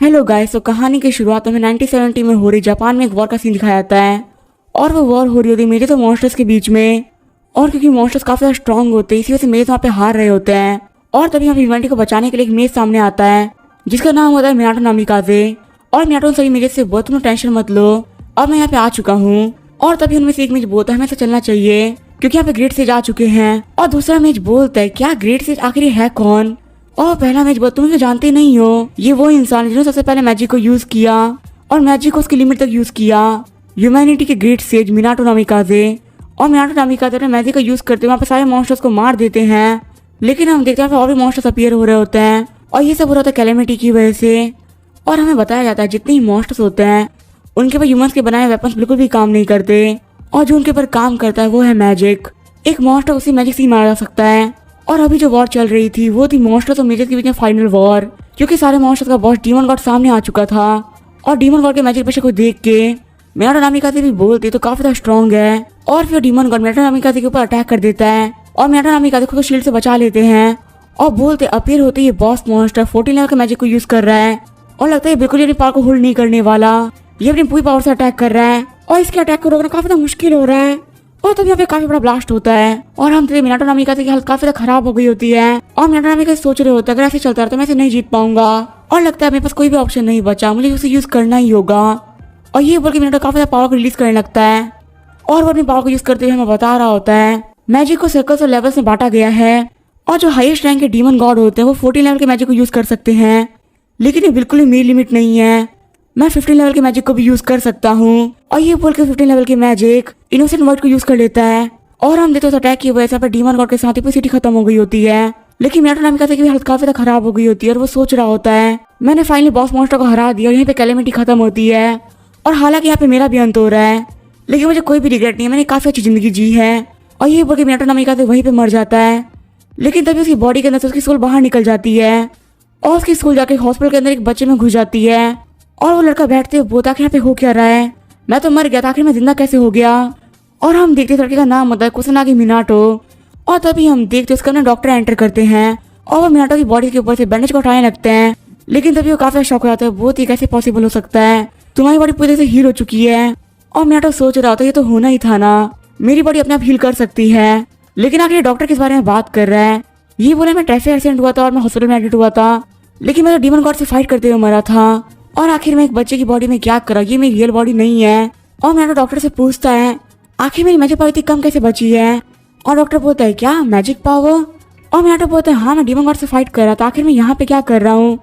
Hello guys. तो कहानी की शुरुआत में 1970 में हो रही जापान में एक वॉर का सीन दिखाया जाता है और वो वॉर हो रही होती है मेरे तो मॉन्स्टर्स के बीच में। और क्योंकि मॉन्स्टर्स काफी ज्यादा स्ट्रांग होते हैं इसी वजह से मेरे वहाँ पे हार रहे होते हैं। और तभी हम ह्यूमैनिटी को बचाने के लिए एक मेज सामने आता है जिसका नाम होता है मिनाटो नामिकाजे। और मिनाटो सही मेरे से बहुत तुम टेंशन मत लो, अब मैं यहाँ पे आ चुका हूँ। और तभी उनमें से एक मेज बोलता है हमें ऐसा चलना चाहिए क्योंकि यहाँ पे ग्रेट सेज आ चुके हैं। और दूसरा मेज बोलता है क्या ग्रेट सेज आखिर है कौन। और पहला मैच बहुत तुम तो जानते नहीं हो, ये वो इंसान जिन्होंने सबसे पहले मैजिक को यूज किया और मैजिक को उसकी लिमिट तक यूज किया। ह्यूमैनिटी के ग्रेट सेज मिनाटो नामिकाजे। और मिनाटो नामिकाजे ने मैजिक का यूज करते हुए वहाँ पे सारे मॉन्स्टर्स को मार देते हैं। लेकिन हम देखते हैं और भी मॉन्स्टर्स अपीयर हो रहे होते हैं और ये सब हो रहा होता है कैलेमिटी की वजह से। और हमें बताया जाता है जितने ही मॉन्स्टर्स होते हैं उनके पर ह्यूमंस के बनाए वेपन्स बिल्कुल भी काम नहीं करते और जो उनके ऊपर काम करता है वो है मैजिक। एक मॉन्स्टर उसी मैजिक से ही मारा जा सकता है। और अभी जो वॉर चल रही थी वो थी मॉन्स्टर्स और मेजर्स के बीच में फाइनल वॉर, क्योंकि सारे मॉन्स्टर्स का बॉस डीमन गॉड सामने आ चुका था। और डीमन गॉड के मैजिक पेशे को देख के मिनाटो नामिकाजे भी बोलती तो काफी ज्यादा स्ट्रॉन्ग है। और फिर डीमन गॉड मिनाटो नामिकाजे के ऊपर अटैक कर देता है और मिनाटो नामिकाजे खुद को शील्ड से बचा लेते हैं। और बोलते अपीयर होते ये बॉस मॉन्स्टर 14 लेवल के मैजिक को यूज कर रहा है और लगता है बिल्कुल अपनी पावर को होल्ड नहीं करने वाला, ये अपनी पूरी पावर से अटैक कर रहा है और इसके अटैक को रोकना काफी मुश्किल हो रहा है। और तब यहाँ पे काफी बड़ा ब्लास्ट होता है और हम मिनाटो नामिकाजे की हालत काफी ज्यादा खराब हो गई होती है। और मिनाटो नामिकाजे सोच रहे होते हैं अगर ऐसे चलता रहा तो मैं इसे नहीं जीत पाऊंगा और लगता है मेरे पास कोई भी ऑप्शन नहीं बचा, मुझे उसे यूज करना ही होगा। और ये बोल के मिनाटो काफी ज्यादा पावर को रिलीज करने लगता है और वो अपनी पावर को यूज करते हुए हमें बता रहा होता है मैजिक को सर्कल्स और लेवल्स में बांटा गया है और जो हाईएस्ट रैंक के डीमन गॉड होते हैं वो 14 लेवल के मैजिक को यूज कर सकते हैं, लेकिन ये बिल्कुल ही मेरी लिमिट नहीं है, मैं 15 लेवल के मैजिक को भी यूज कर सकता हूँ। और ये बोल के 15 लेवल के मैजिक इनोसेंट वर्ड को यूज कर लेता है और हम देखते हैं उस अटैक की वजह से डीमन गॉड के साथ ही पूरी सिटी खत्म हो गई होती है। लेकिन मिनाटो नामिकाजे की भी हालत काफी ज्यादा खराब हो गई होती है और वो सोच रहा होता है मैंने फाइनली बॉस मॉन्स्टर को हरा दिया और यहीं पे कैलेमिटी खत्म होती है। और हालांकि यहाँ पे मेरा भी अंत हो रहा है लेकिन मुझे कोई भी रिग्रेट नहीं है, मैंने काफी अच्छी जिंदगी जी है। और ये बोल के मिनाटो नामिकाजे वहीं पे मर जाता है, लेकिन तभी उसकी बॉडी के अंदर से उसकी सोल बाहर निकल जाती है और उसकी सोल जाके हॉस्पिटल के अंदर एक बच्चे में घुस जाती है। और वो लड़का बैठते हुए बोलता है यहाँ पे हो क्या रहा है, मैं तो मर गया था, आखिर मैं जिंदा कैसे हो गया। और हम देखते लड़के का नाम होता है कुसनागी मिनाटो। और तभी हम देखते उसका ना डॉक्टर एंटर करते हैं और वो मिनाटो की बॉडी के ऊपर से बैंडेज को हटाने लगते हैं। लेकिन तभी वो काफी शॉक हो जाता है, बहुत ही कैसे पॉसिबल हो सकता है, तुम्हारी बॉडी पूरी तरह से हील हो चुकी है। और मिनाटो सोच रहा होता है ये तो होना ही था ना, मेरी बॉडी अपने आप हील कर सकती है। लेकिन आखिर डॉक्टर किस बारे में बात कर रहा है, ये बोले मैं ट्रैफिक एक्सीडेंट हुआ था और मैं हॉस्पिटल में एडमिट हुआ था, लेकिन मैं तो डीमन गॉड से फाइट करते हुए मरा था और आखिर मैं एक बच्चे की बॉडी में क्या करा, ये मेरी रियल बॉडी नहीं है। और मिनाटो डॉक्टर से पूछता है आखिर मेरी मैजिक पावर इतनी कम कैसे बची है। और डॉक्टर बोलता है क्या मैजिक पावर। और मिनाटो बोलता है हाँ मैं डीमन गॉड से फाइट कर रहा था, आखिर मैं यहाँ पे क्या कर रहा हूँ।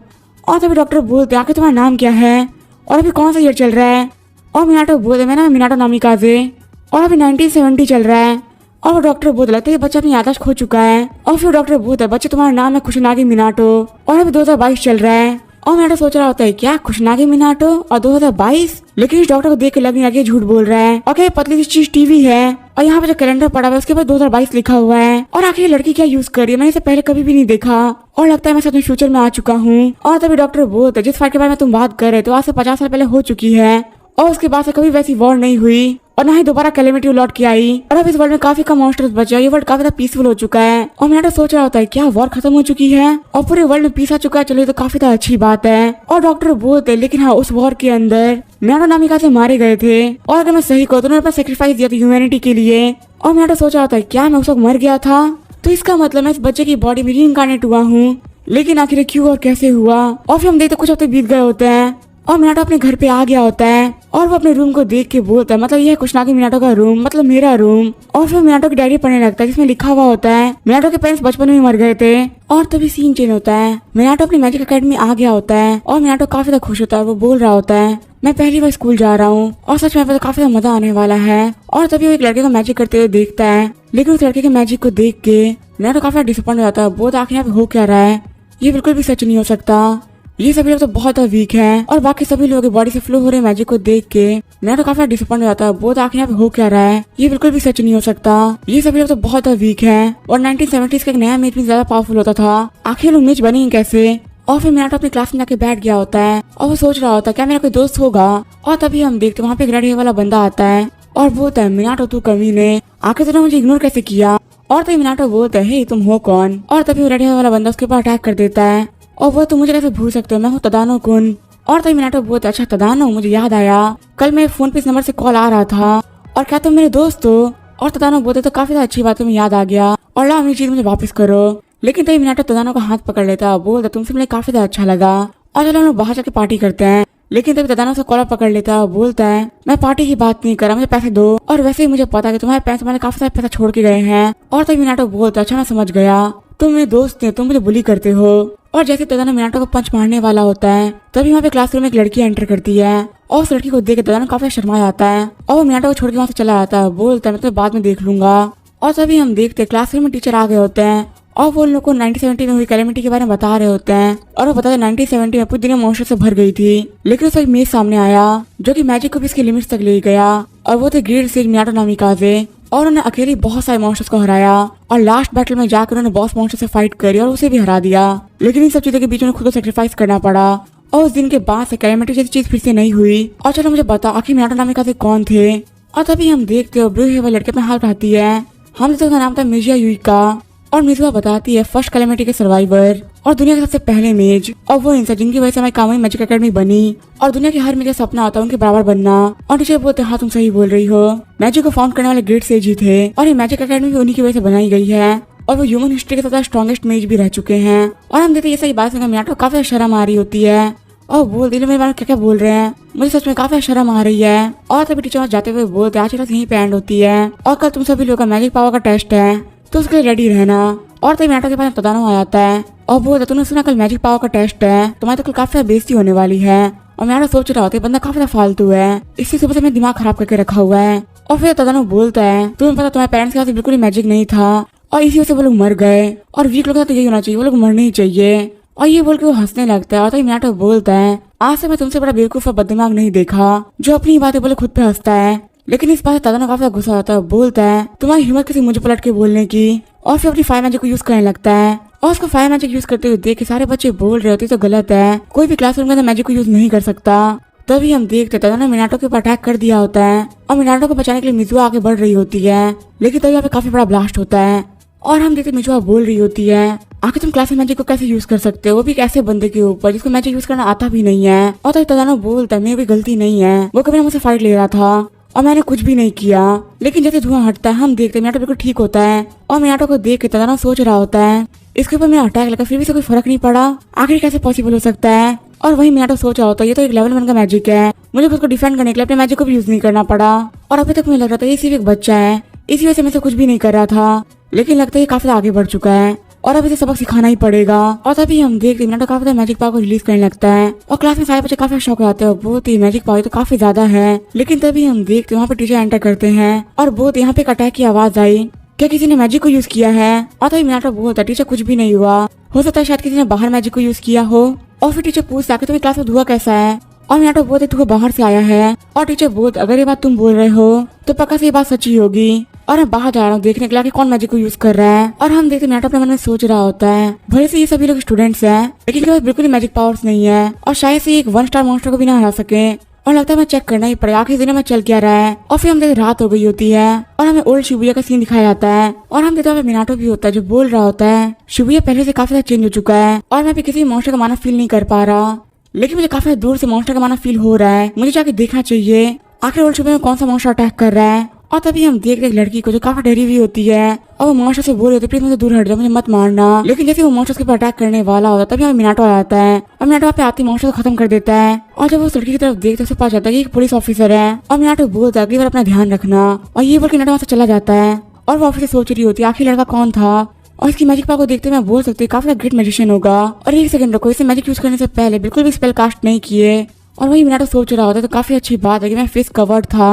और तभी डॉक्टर बोलते आखिर तुम्हारा नाम क्या है और अभी कौन सा ईयर चल रहा है। और मिनाटो बोलते मैं ना मिनाटो नामिकाजे और अभी 1970 चल रहा है। और वो डॉक्टर बोलता लगता है ये बच्चा अपनी याददाश्त खो चुका है। और फिर डॉक्टर बोलता है बच्चे तुम्हारा नाम है कुशनागी मिनाटो और अभी 2022 चल रहा है। और मिनाटो सोच रहा होता है क्या कुशनागी मिनाटो और 2022, लेकिन इस डॉक्टर को देख के लगने लगे झूठ बोल रहा है। और क्या पतली सी चीज टीवी है और यहाँ पे जो कैलेंडर पड़ा हुआ है उसके बाद 2022 लिखा हुआ है। और आखिर लड़की क्या यूज कर रही है, मैंने इसे पहले कभी भी नहीं देखा और लगता है मैं सच में फ्यूचर में आ चुका हूँ। और तभी डॉक्टर बोलता है जिस फाइट के बारे में तुम बात कर रहे थे आज से 50 साल पहले हो चुकी है और उसके बाद से कभी वैसी वॉर नहीं हुई और ना ही दोबारा कैलेमिटी लौट के आई और अब इस वर्ल्ड में काफी कम मॉन्स्टर्स बचे, ये वर्ल्ड काफी पीसफुल हो चुका है। और मिनाटो सोच रहा होता है क्या वॉर खत्म हो चुकी है और पूरे वर्ल्ड में पीस आ चुका है, चलो ये तो काफी अच्छी बात है। और डॉक्टर बोलते लेकिन हाँ उस वॉर के अंदर मिनाटो नामिकाजे मारे गए थे और अगर मैं सही कहूँ तो उन्होंने अपना सेक्रीफाइस दिया था ह्यूमैनिटी के लिए। और मिनाटो सोच रहा होता है क्या मैं उस वक्त मर गया था, तो इसका मतलब मैं इस बच्चे की बॉडी में रीइंकार्नेट हुआ हूँ, लेकिन आखिर क्यों और कैसे हुआ। और फिर हम देखते कुछ हफ्ते बीत गए होते हैं और मिनाटो अपने घर पे आ गया होता है और वो अपने रूम को देख के बोलता है मतलब ये है कुशनागी मिनाटो का रूम, मतलब मेरा रूम। और फिर मिनाटो की डायरी पढ़ने लगता है जिसमें लिखा हुआ होता है मिनाटो के पेरेंट्स बचपन में मर गए थे। और तभी सीन चेंज होता है, मिनाटो अपनी मैजिक अकेडमी आ गया होता है और मिनाटो काफी ज्यादा खुश होता है। वो बोल रहा होता है मैं पहली बार स्कूल जा रहा हूँ और सच में काफी ज्यादा मजा आने वाला है। और तभी वो एक लड़के को मैजिक करते हुए देखता है, लेकिन उस लड़के के मैजिक को देख के मिनाटो काफी डिसअपॉइंट हो जाता है, बहुत आखिर यहाँ पे हो क्या रहा है, ये बिल्कुल भी सच नहीं हो सकता, ये सभी लोग तो बहुत वीक हैं। और बाकी सभी लोगों की बॉडी से फ्लो हो रहे मैजिक को देख के मिनाटो काफी डिसअपॉइंट हो जाता है, बहुत आखिर यहाँ पे हो क्या रहा है, ये बिल्कुल भी सच नहीं हो सकता, ये सभी लोग तो बहुत वीक हैं। और 1970s का एक नया मेज भी ज्यादा पावरफुल होता था, आखिर लोग मेज बनेंगे कैसे। और फिर मिनाटो अपनी क्लास में जाके बैठ गया होता है और वो सोच रहा होता है क्या मेरा कोई दोस्त होगा। और तभी हम देखते वहाँ पे एक रेड हेयर वाला बंदा आता है और बोलता है मिनाटो तू कमीने, आखिर तूने मुझे इग्नोर कैसे किया। और तभी मिनाटो बोलता है हे तुम हो कौन। और तभी रेड हेयर वाला बंदा उसके ऊपर अटैक कर देता है और वो तुम मुझे कैसे भूल सकते हो, मैं हूँ तदानो कुन। और तभी मिनाटो बहुत अच्छा तदानो मुझे याद आया कल मेरे फोन पे इस नंबर से कॉल आ रहा था और क्या तुम मेरे दोस्त हो। और तदानो बोलते तो काफी अच्छी बात तुम्हें याद आ गया और ला मेरी चीज मुझे वापस करो। लेकिन तभी मिनाटो तदानो का हाथ पकड़ लेता, बोलता तुमसे मुझे काफी अच्छा लगा और चलो हम लोग बाहर जाके पार्टी करते हैं। लेकिन तभी तदानो से कॉलर पकड़ लेता, बोलता है मैं पार्टी की बात नहीं कर रहा, मुझे पैसे दो। और वैसे ही मुझे पता है कि तुम्हारे पैसे मैंने काफी सारे पैसा छोड़ के गए हैं। और तभी मिनाटो बोलता अच्छा मैं समझ गया, तुम मेरे दोस्त थे, तुम मुझे बुली करते हो। और जैसे तदानो मिनाटो को पंच मारने वाला होता है तभी वहाँ पे क्लासरूम में एक लड़की एंटर करती है और उस लड़की को देख के तदानो काफी शर्मा जाता है और वो मिनाटो को छोड़ के वहाँ से चला जाता है, बोलता है मैं तुम्हें बाद में देख लूंगा। और तभी हम देखते क्लासरूम में टीचर आ गए होते हैं और वो लोग को 1970 में हुई कैलेमिटी के बारे में बता रहे होते हैं। और वो बताते 1970 में पूरी दुनिया मॉन्स्टर से भर गई थी, लेकिन उसका एक मेज सामने आया जो कि मैजिक को भी इसकी लिमिट्स तक ले गया और वो थे ग्रेट सेज मिनाटो नामिकाजे। और उन्होंने अकेले बहुत सारे मॉन्स्टर्स को हराया और लास्ट बैटल में जाकर उन्होंने बॉस मॉन्स्टर से फाइट करी और उसे भी हरा दिया। लेकिन इन सब चीजों के बीच में खुद को सेक्रीफाइस करना पड़ा और उस दिन के बाद से कैलेमिटी जैसी चीज फिर से नहीं हुई। और चलो मुझे बता आखिर मिनाटो नामिकाजे कौन थे। और तभी हम देखते हो ब्लू हेयर लड़के अपना हाथ उठाती है, हम उसका नाम था मिजुआ युइका और मिजुआ बताती है फर्स्ट कैलेमिटी के सर्वाइवर और दुनिया के सबसे पहले मेज और वो इंसान जिनकी वजह से हमारी कामोई मैजिक एकेडमी बनी और दुनिया के हर मेज का सपना होता है उनके बराबर बनना। और टीचर बोलते हाँ तुम सही बोल रही हो, मैजिक को फाउंड करने वाले ग्रेट सेज ही थे और ये मैजिक एकेडमी भी उन्हीं की वजह से बनाई गई है और वो ह्यूमन हिस्ट्री के सबसे स्ट्रॉन्गेस्ट मेज भी रह चुके हैं। और हम देखते ये सही बात सुनकर मिनाटो काफी शर्म आ रही होती है और बोल दिल मेरे बारे में क्या बोल रहे हैं, मुझे सच में काफी शर्म आ रही है। और तभी टीचर जाते हुए बोलते आज क्लास यहीं पे एंड होती है और कल तुम सभी लोगों का मैजिक पावर का टेस्ट है तो उसके लिए रेडी रहना। और तभी मिनाटो के पास तदानो आ जाता है और बोलता तुमने सुना कल मैजिक पावर का टेस्ट है, तुम्हारी तो कल काफी बेइज्जती होने वाली है। और मिनाटो सोच रहा होता है बंदा काफी फालतू है, इसकी सुबह से मैं दिमाग खराब करके रखा हुआ है। और फिर तदानो बोलता है तुम्हें पता तुम्हारे पेरेंट्स के पास बिल्कुल ही मैजिक नहीं था और इसी वजह से वो लोग मर गए और वीक लोग तो यही होना चाहिए, वो लोग मरने ही चाहिए। और ये बोल के वो हंसने लगता है और तभी मिनाटो बोलता है आज से मैं तुमसे बड़ा बेवकूफ और बददिमाग नहीं देखा जो अपनी बातें बोले खुद पे हंसता है। लेकिन इस बात से तदानो काफी गुस्सा आता है, बोलता है तुम्हारी हिम्मत किसी मुझे पलट के बोलने की। और फिर अपनी फायर मैजिक को यूज करने लगता है और उसको फायर मैजिक यूज करते हुए देख के सारे बच्चे बोल रहे होते तो गलत है, कोई भी क्लासरूम के अंदर मैजिक को यूज नहीं कर सकता। तभी हम देखते तदानो मिनाटो के ऊपर अटैक कर दिया होता है और मिनाटो को बचाने के लिए मिजुआ आगे बढ़ रही होती है। लेकिन तभी यहाँ पे काफी बड़ा ब्लास्ट होता है और हम देखते मिजुआ बोल रही होती है आखिर तुम क्लास में मैजिक को कैसे यूज कर सकते हो, वो भी एक ऐसे बंदे के ऊपर जिसको मैजिक यूज करना आता भी नहीं है। और तभी तदानो बोलता है मेरी कोई गलती नहीं है, वो कभी मुझसे फाइट ले रहा था और मैंने कुछ भी नहीं किया। लेकिन जैसे धुआं हटता है हम देखते हैं मिनाटो बिल्कुल ठीक होता है और मिनाटो को देख के तदानो सोच रहा होता है इसके ऊपर मेरा अटैक लगा फिर भी से कोई फर्क नहीं पड़ा, आखिर कैसे पॉसिबल हो सकता है। और वही मिनाटो सोच रहा होता है ये तो एक लेवल 1 का मैजिक है, मुझे खुद को डिफेंड करने के लिए अपने मैजिक को भी यूज नहीं करना पड़ा। और अभी तक मुझे लग रहा था ये सिर्फ एक बच्चा है, इसी वजह से मैं से कुछ भी नहीं कर रहा था, लेकिन लगता है ये काफी आगे बढ़ चुका है और अब इसे सबक सिखाना ही पड़ेगा। और तभी हम देखते मिनाटो काफी मैजिक पावर को रिलीज करने लगता है और क्लास में सारे बच्चे काफी शौक आते हैं, बहुत ही मैजिक पावर तो काफी ज्यादा है। लेकिन तभी हम देखते वहाँ पे टीचर एंटर करते हैं और बहुत यहाँ पे एक अटैक की आवाज आई, क्या किसी ने मैजिक को यूज किया है। और तभी मिनाटो बोलता टीचर कुछ भी नहीं हुआ, हो सकता है शायद किसी ने बाहर मैजिक को यूज किया हो। और फिर टीचर पूछता कि तुम्हें क्लास में धुआं कैसा है और मिनाटो बोलते धुआं बाहर से आया है। और टीचर बोलते अगर ये बात तुम बोल रहे हो तो पक्का से ये बात सच्ची होगी और मैं बाहर जा रहा हूँ देखने के लिए कौन मैजिक को यूज कर रहा है। और हम देखते मिनाटो अपने मन में सोच रहा होता है भले से ये सभी लोग स्टूडेंट्स हैं लेकिन इनके पास बिल्कुल ही मैजिक पावर्स नहीं है और शायद से एक 1 स्टार मॉन्स्टर को भी ना हरा सके और लगता है मैं चेक करना ही पड़ेगा आखिर दिन में चल क्या रहा है। और फिर हम देखते रात हो गई होती है और हमें ओल्ड शिबुया का सीन दिखाया जाता है और हम देखते हैं मिनाटो भी होता है जो बोल रहा होता है शिबुया पहले से काफी चेंज हो चुका है और मैं भी किसी मॉन्स्टर का माना फील नहीं कर पा रहा, लेकिन मुझे काफी दूर से मॉन्स्टर का माना फील हो रहा है, मुझे जाके देखना चाहिए आखिर ओल्ड शिबुया में कौन सा मॉन्स्टर अटैक कर रहा है। और तभी हम देख रहे एक लड़की को जो काफी डरी हुई होती है और वो मॉन्स्टर से बोल रही होती है प्लीज मुझे दूर हट जाओ, मुझे मत मारना। लेकिन जैसे वो मॉन्स्टर के ऊपर अटैक करने वाला होता है तभी हमें मिनाटो आ जाता है और मिनाटो वहाँ पे आती मॉन्स्टर को खत्म कर देता है। और जब वो लड़की की तरफ देखते उसे पता चलता है कि एक पुलिस ऑफिसर है और मिनाटो बोलता है अगली बार अपना ध्यान रखना। और ये बोल के मिनाटो वहाँ से चला जाता है और वो ऑफिसर सोच रही होती है आखिर लड़का कौन था और इसकी मैजिक पावर को देखते मैं बोल सकती हूँ काफी ग्रेट मैजिशियन होगा। और एक सेकंड रखो, इसे मैजिक यूज करने से पहले बिल्कुल भी स्पेल कास्ट नहीं किए। और वही मिनाटो सोच रहा होता है तो काफी अच्छी बात है कि मैं फेस कवर्ड था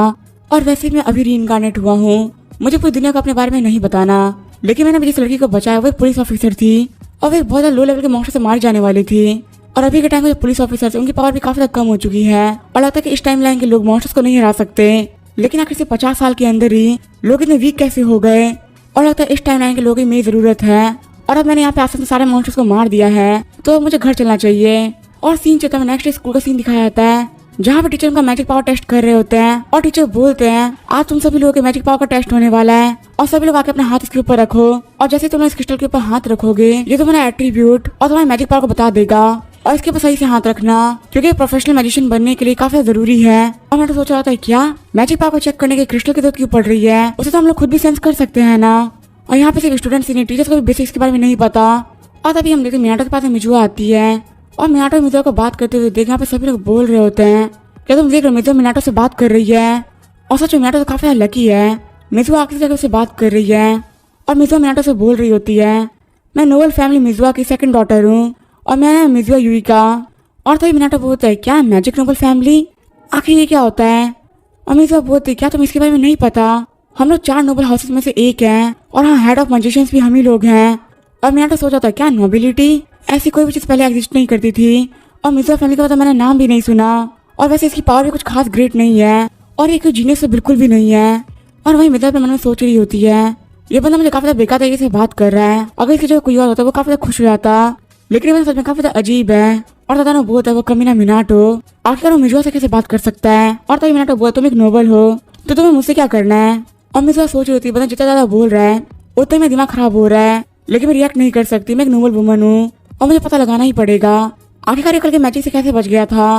और वैसे मैं अभी रीइंकार्नेट हुआ हूँ, मुझे पूरी दुनिया को अपने बारे में नहीं बताना। लेकिन मैंने जिस लड़की को बचाया वो एक पुलिस ऑफिसर थी और वो एक बहुत लो लेवल के मॉन्स्टर से मारी जाने वाली थी। और अभी के टाइम में जो पुलिस ऑफिसर उनकी पावर भी काफी कम हो चुकी है और लगता है कि इस टाइम लाइन के लोग मॉन्स्टर्स को नहीं हरा सकते। लेकिन आखिर से 50 साल के अंदर ही लोग इतने वीक कैसे हो गए और लगता है इस टाइम लाइन के लोगों की मेरी जरूरत है। और अब मैंने यहाँ पे आसपास सारे मॉन्स्टर्स को मार दिया है तो मुझे घर चलना चाहिए। और सीन चलता है नेक्स्ट स्कूल का सीन दिखाया जाता है जहाँ पे टीचर उनका मैजिक पावर टेस्ट कर रहे होते हैं और टीचर बोलते हैं आज तुम सभी लोगों के मैजिक पावर का टेस्ट होने वाला है और सभी लोग आके अपना हाथ इसके ऊपर रखो और जैसे तुम इस क्रिस्टल के ऊपर हाथ रखोगे ये तुम्हारा एट्रीब्यूट और तुम्हारे मैजिक पावर को बता देगा। और इसके ऊपर सही से हाथ रखना, क्योंकि प्रोफेशनल मैजिशियन बनने के लिए काफी जरूरी है। और मैं तो सोच रहा था क्या मैजिक पावर को चेक करने के क्रिस्टल की जरूरत क्यों पड़ रही है, उसे तो हम लोग खुद भी सेंस कर सकते हैं ना। और यहाँ पे सिर्फ स्टूडेंट्स ही नहीं, टीचर्स को भी बेसिक्स के बारे में नहीं पता। और तभी हम देखते मियाटो के पास मिजुआ आती है और मियाटो मिजुआ को बात करते हुए देख यहाँ पे सभी लोग बोल रहे होते हैं क्या तुम देख रहे हो मिजुआ मिनाटो से बात कर रही है। और सच में मिनाटो तो काफी लकी है, मिजुआ आखिरी जगह से बात कर रही है। और मिजुआ मिनाटो से बोल रही होती है मैं नोबल फैमिली मिजुआ की सेकंड डॉटर हूँ और मैं मिजुआ युइका। और तभी मिनाटो बोलता है क्या मैजिक नोबल फैमिली, आखिर ये क्या होता है। और मिजुआ बोलती है क्या तुम इसके बारे में नहीं पता, हम लोग 4 नोबल हाउसेस में से एक हैं और हाँ हेड ऑफ मैजिशियंस भी हम ही लोग हैं। और मिनाटो सोचा था क्या नोबिलिटी, ऐसी कोई भी चीज पहले एग्जिस्ट नहीं करती थी और मिजुआ फैमिली का तो मैंने नाम भी नहीं सुना। और वैसे इसकी पावर भी कुछ खास ग्रेट नहीं है और ये कोई जीनियस तो बिल्कुल भी नहीं है। और वही मिजुआ अपने मन में सोच रही होती है ये बंदा मुझे काफी ज्यादा बेकार तरीके से बात कर रहा है, अगर इसकी जगह कोई और होता वो काफी ज्यादा खुश हो जाता, लेकिन ये बंदा सच में काफी ज्यादा अजीब है। और दादा बोलता है वो कमीना मिनाटो आखिर वो मिजुआ से कैसे बात कर सकता है। और तभी मिनाटो बोलता तुम एक नोबल हो तो तुम्हें मुझसे क्या करना है। और मिजुआ सोच रही होती है बंदा जितना ज्यादा बोल रहा है उतना ही मेरा दिमाग खराब हो रहा है, लेकिन मैं रिएक्ट नहीं कर सकती, मैं एक नोबल वुमन हूँ और मुझे पता लगाना ही पड़ेगा आखिरकार ये करके मैजिक से कैसे बच गया था।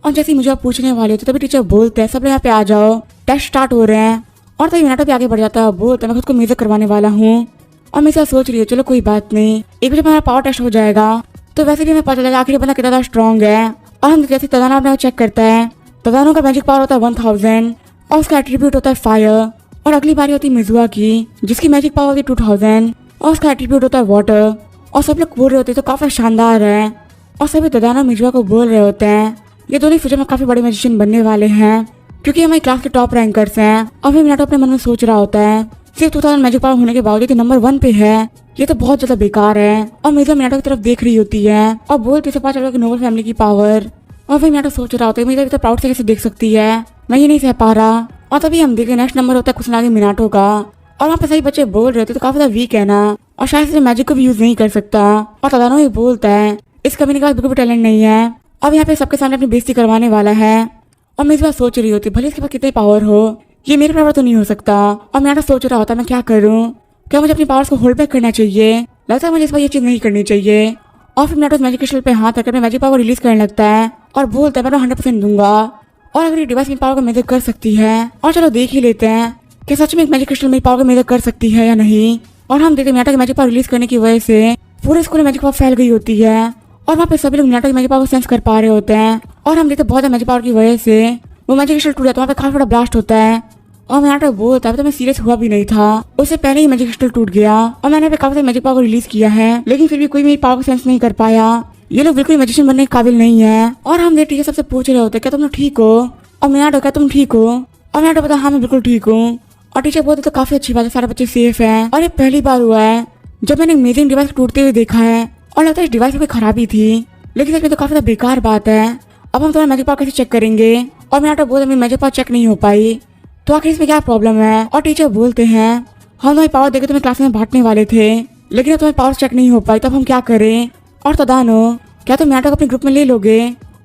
और जैसे ही मुझे आप पूछने वाले होते तभी टीचर बोलते हैं सब लोग यहाँ पे आ जाओ, टेस्ट स्टार्ट हो रहे हैं। और तभी मिनाटो भी आगे बढ़ जाता है, बोलता है मैं खुद को मेजर करवाने वाला हूँ। और मैं सोच रही हूँ चलो कोई बात नहीं, एक बजे हमारा पावर टेस्ट हो जाएगा तो वैसे भी हमें पता चलेगा आखिर बंदा कितना स्ट्रॉन्ग है। और हम जैसे तदानो अपने चेक करता है, तदानो का मैजिक पावर होता है 1000 और उसका एट्रीब्यूट होता है फायर। और अगली बारी होती है मिजुआ की जिसकी मैजिक पावर होती है 2000 और उसका एट्रीब्यूट होता है वाटर। और सब लोग बोल रहे होते हैं तो काफी शानदार है। और सभी तदानो मिजुआ को बोल रहे होते हैं ये दोनों फ्यूचर में काफी बड़े मैजिशियन बनने वाले हैं क्योंकि हमारी क्लास के टॉप रैंकर्स हैं। और फिर मिनाटो अपने मन में सोच रहा होता है सिर्फ 2000 मैजिक पावर होने के बावजूद नंबर 1 पे है, ये तो बहुत ज्यादा बेकार है। और मिजुआ मिनाटो की तरफ देख रही होती है और बोलती है पता चल रहा है नोबल फैमिली की पावर। और फिर मिनाटो सोच रहा होता है मिजुआ तो प्राउड से कैसे देख सकती है, मैं ये नहीं सह पा रहा। और तभी हम देखें नेक्स्ट नंबर होता है कुछ आगे मिनाटो का और वहाँ पे सही बच्चे बोल रहे थे तो काफी ज्यादा वीक है ना और शायद से मैजिक को भी यूज नहीं कर सकता। और तदानो ही बोलता है इस कमी के पास बिल्कुल भी टैलेंट नहीं है, अब यहाँ पे सबके सामने अपनी बेइज्जती करवाने वाला है। और मिजुआ सोच रही होती भले इसके पास कितनी पावर हो ये मेरे बराबर तो नहीं हो सकता। और मिनाटो सोच रहा होता मैं क्या करूँ, क्या मुझे अपनी पावर्स को होल्ड बैक करना चाहिए, लगता है मुझे इस बार ये चीज नहीं करनी चाहिए। और फिर मिनाटो मैजिक क्रिस्टल पे हाथ रखकर मैजिक पावर रिलीज करने लगता है और बोलता है मैं 100% दूंगा और अगर ये डिवाइस मेरी पावर को मेजर कर सकती है और चलो देख ही लेते हैं कि सच में एक मैजिक क्रिस्टल मेरी पावर को मेजर कर सकती है या नहीं। और हम देखते हैं मिनाटो की मैजिक पावर रिलीज करने की वजह से पूरे स्कूल में मैजिक पावर फैल गई होती है और वहाँ पे सभी लोग मिनाटो की मैजिक पावर को सेंस कर पा रहे होते हैं। और हम देखते बहुत ज्यादा मैजिक पावर की वजह से वो मैजिक क्रिस्टल टूट जाता है, वहाँ पे काफी बड़ा ब्लास्ट होता है। और मिनाटो बोलता है तो मैं सीरियस हुआ भी नहीं था, उससे पहले ही मैजिक क्रिस्टल टूट गया और मैंने काफी सारे मैजिक पावर को रिलीज किया है लेकिन फिर भी कोई मेरी पावर को सेंस नहीं कर पाया, ये लोग बिल्कुल मैजिशियन बनने के काबिल नहीं है। और हम टीचर सबसे पूछ रहे होते क्या तुम लोग ठीक हो, और मिनाटो क्या तुम ठीक हो। और मिनाटो बता हाँ मैं बिल्कुल ठीक हूँ। और टीचर बोलते तो काफी अच्छी बात है, सारे बच्चे सेफ हैं और ये पहली बार हुआ है जब मैंने अमेजिंग डिवाइस टूटते हुए देखा है और लगता है इस डिवाइस में कोई खराबी थी, लेकिन सच में तो काफी ज्यादा बेकार बात है। अब हम तुम्हारा मैजिक पावर कैसे चेक करेंगे। और मिनाटो बोलते मेरी मैजिक पावर चेक नहीं हो पाई तो आखिर इसमें क्या प्रॉब्लम है। और टीचर बोलते हैं हम तुम्हारी पावर देखे तुम्हें क्लास में बांटने वाले थे लेकिन अब तुम्हारी पावर चेक नहीं हो पाई, तब हम क्या करें। और तदानो क्या तुम मिनाटो को अपने ग्रुप में ले लोगे।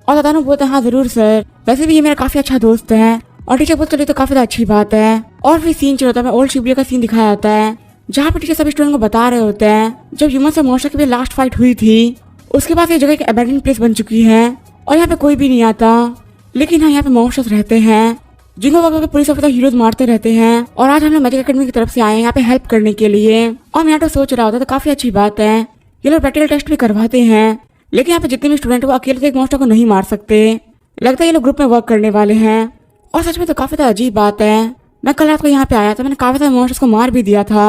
और तदानो बोलते हैं हाँ जरूर सर, वैसे भी ये मेरा काफी अच्छा दोस्त है। और टीचर बोलते चलिए तो काफी अच्छी बात है। और फिर सीन चलता है ओल्ड शिबलिया का सीन दिखाया जाता है जहाँ पे टीचर सभी स्टूडेंट को बता रहे होते हैं जब ह्यूमन से मॉन्स्टर की भी लास्ट फाइट हुई थी उसके बाद ये जगह एक अबैंडन प्लेस बन चुकी है और यहाँ पे कोई भी नहीं आता, लेकिन हाँ यहाँ पे मॉन्स्टर्स रहते हैं जिनको वक्त पुलिस ऑफिसर हीरोज मारते रहते हैं। और आज हम लोग मैजिक एकेडमी की तरफ से आए हैं यहाँ पे हेल्प करने के लिए। और मिनाटो सोच रहा होता तो काफी अच्छी बात है, ये लोग प्रैक्टिकल टेस्ट भी करवाते हैं लेकिन यहाँ पे जितने भी स्टूडेंट वो अकेले से एक मॉन्स्टर को नहीं मार सकते, लगता है ये लोग ग्रुप में वर्क करने वाले हैं। और सच में तो काफी अजीब बात है, मैं कल रात को यहाँ पे आया था, मैंने काफी सारे मॉन्स्टर्स को मार भी दिया था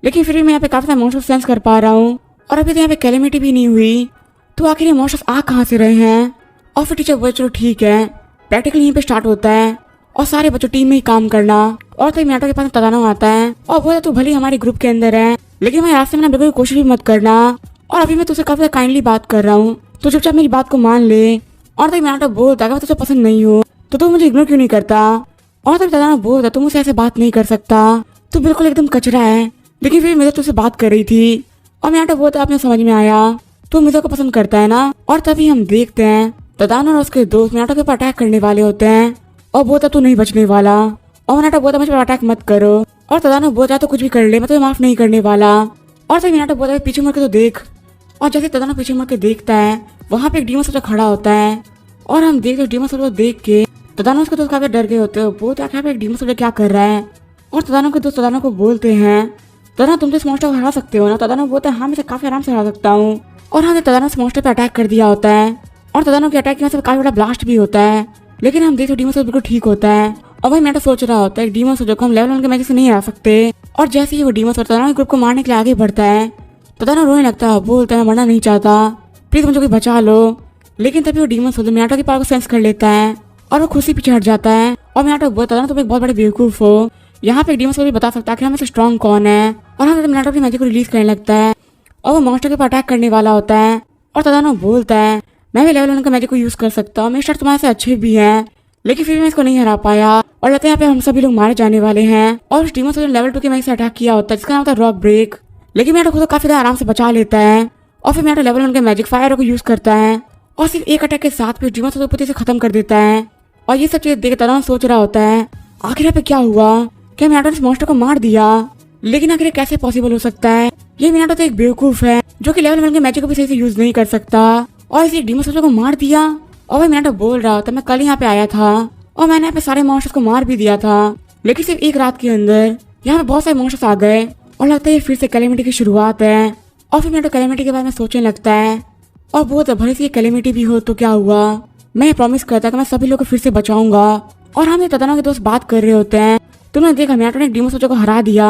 लेकिन फिर भी मैं यहाँ पे काफी सारे मॉन्स्टर्स सेंस कर पा रहा हूँ और अभी तो यहाँ पे कैलेमिटी भी नहीं हुई, तो आखिर ये मॉन्स्टर्स आ कहाँ से रहे हैं। और फिर टीचर बोले चलो ठीक है प्रैक्टिकल यहीं पे स्टार्ट होता है और सारे बच्चों टीम में ही काम करना। और तभी मिनाटो के पास तदानो आता है और बोला तू भले हमारे ग्रुप के अंदर है लेकिन मैं रास्ते में ना बिल्कुल कोशिश भी मत करना और अभी मैं तुझसे काफी काइंडली बात कर रहा हूँ तो चुपचाप मेरी बात को मान ले। और तभी मिनाटो बोलता है मैं तुझे पसंद नहीं हूँ तो तू मुझे इग्नोर क्यों नहीं करता। और तभी तदानो बोलता तुम मुझसे ऐसे बात नहीं कर सकता, तू बिल्कुल एकदम कचरा है, लेकिन फिर मैं तुझसे बात कर रही थी। और मिनाटो बोलता आपने समझ में आया तू मिजो को पसंद करता है ना। और तभी हम देखते हैं तदानो और उसके दोस्त मिनाटो के ऊपर अटैक करने वाले होते हैं और बोलता तू नहीं बचने वाला। और मिनाटो बोलता मुझे पर अटैक मत करो और तदानो बोलता तो कुछ भी कर ले मैं तुम्हें माफ नहीं करने वाला। और तभी मिनाटो बोलता है पीछे मुड़ के तो देख। और जैसे तदानो पीछे मुड़ के देखता है वहाँ पे एक डीमन सोल्जर खड़ा होता है और हम देखते हैं डीमन सोल्जर को देख के तदानो उसके दोस्त काफी डर गए होते हैं। वो क्या एक डीमन सोल्जर क्या कर रहा है और तदानो के दोस्त तदानो को बोलते हैं तदानो तुम तो इस मॉन्स्टर को हरा सकते हो ना। तदानो बोलता है हाँ मैं इसे काफी आराम से हरा सकता हूँ। और हमने तदानो इस मॉन्स्टर पे अटैक कर दिया होता है और तदानो के अटैक की वजह से काफी बड़ा ब्लास्ट भी होता है। लेकिन हम देखते डीमन सोल्जर बिल्कुल ठीक होता है और भाई मैं तो सोच रहा होता है डीमन सोल्जर को हम लेवल 1 के मैजिक से नहीं हरा सकते। और जैसे ही वो डीमन सोल्जर तदानो के ग्रुप को मारने के लिए आगे बढ़ता है तदानो रोने लगता है, बोलता है मरना नहीं चाहता, प्लीज मुझे कोई बचा लो। लेकिन तभी वो डीमन सोल्जर मियाटो की पावर को सेंस कर लेता है और वो खुशी पीछे हट जाता है। और मियाटो बोलता है तुम एक बहुत बड़े बेवकूफ हो, यहाँ पे डीमन सोल्जर बता सकता है कि हमें से स्ट्रॉन्ग कौन है। और हम मियाटो अपनी मैजिक को रिलीज करने लगता है और वो मॉन्स्टर के ऊपर अटैक करने वाला होता है। और तदानो बोलता है मैं भी लेवल 1 का मैजिक को यूज कर सकता हूँ, मेरे शर्ट तुम्हारे से अच्छे भी हैं, लेकिन फिर मैं इसको नहीं हरा पाया। और लगता है यहाँ पे हम सभी लोग मारे जाने वाले हैं। और उस डीमन सोल्जर लेवल 2 के मैजिक से अटैक किया होता है जिसका नाम होता है रॉक ब्रेक। लेकिन मियाटो खुद को काफी आराम से बचा लेता है और फिर मियाटो लेवल 1 के मैजिक फायर को यूज करता है और सिर्फ एक अटैक के साथ फिर डीमन सोल्जर पूरी से खत्म कर देता है। और ये सब चीज देख तदानो सोच रहा होता है आखिर यहाँ पे क्या हुआ, क्या मियाटो ने इस मॉन्स्टर को मार दिया, लेकिन आखिर कैसे पॉसिबल हो सकता है। ये मियाटो तो एक बेवकूफ है जो कि लेवल 1 के मैजिक को भी सही से यूज नहीं कर सकता और इसे डीमन सोल्जर को मार दिया। और भाई मियाटो बोल रहा होता मैं कल यहाँ पे आया था और मैंने यहाँ पे सारे मॉन्स्टर्स को मार भी दिया था, लेकिन सिर्फ एक रात के अंदर यहाँ पे बहुत सारे मॉन्स्टर्स आ गए और लगता है ये फिर से कैलेमिटी की शुरुआत है। और फिर मियाटो कैलेमिटी के बारे में सोचने लगता है और बहुत भले से ये कैलेमिटी भी हो तो क्या हुआ, मैं प्रॉमिस करता कि मैं सभी लोगों को फिर से बचाऊंगा। और हम तदानो के दोस्त बात कर रहे होते हैं, तुमने देखा मियाटो ने डीमन सोल्जर को हरा दिया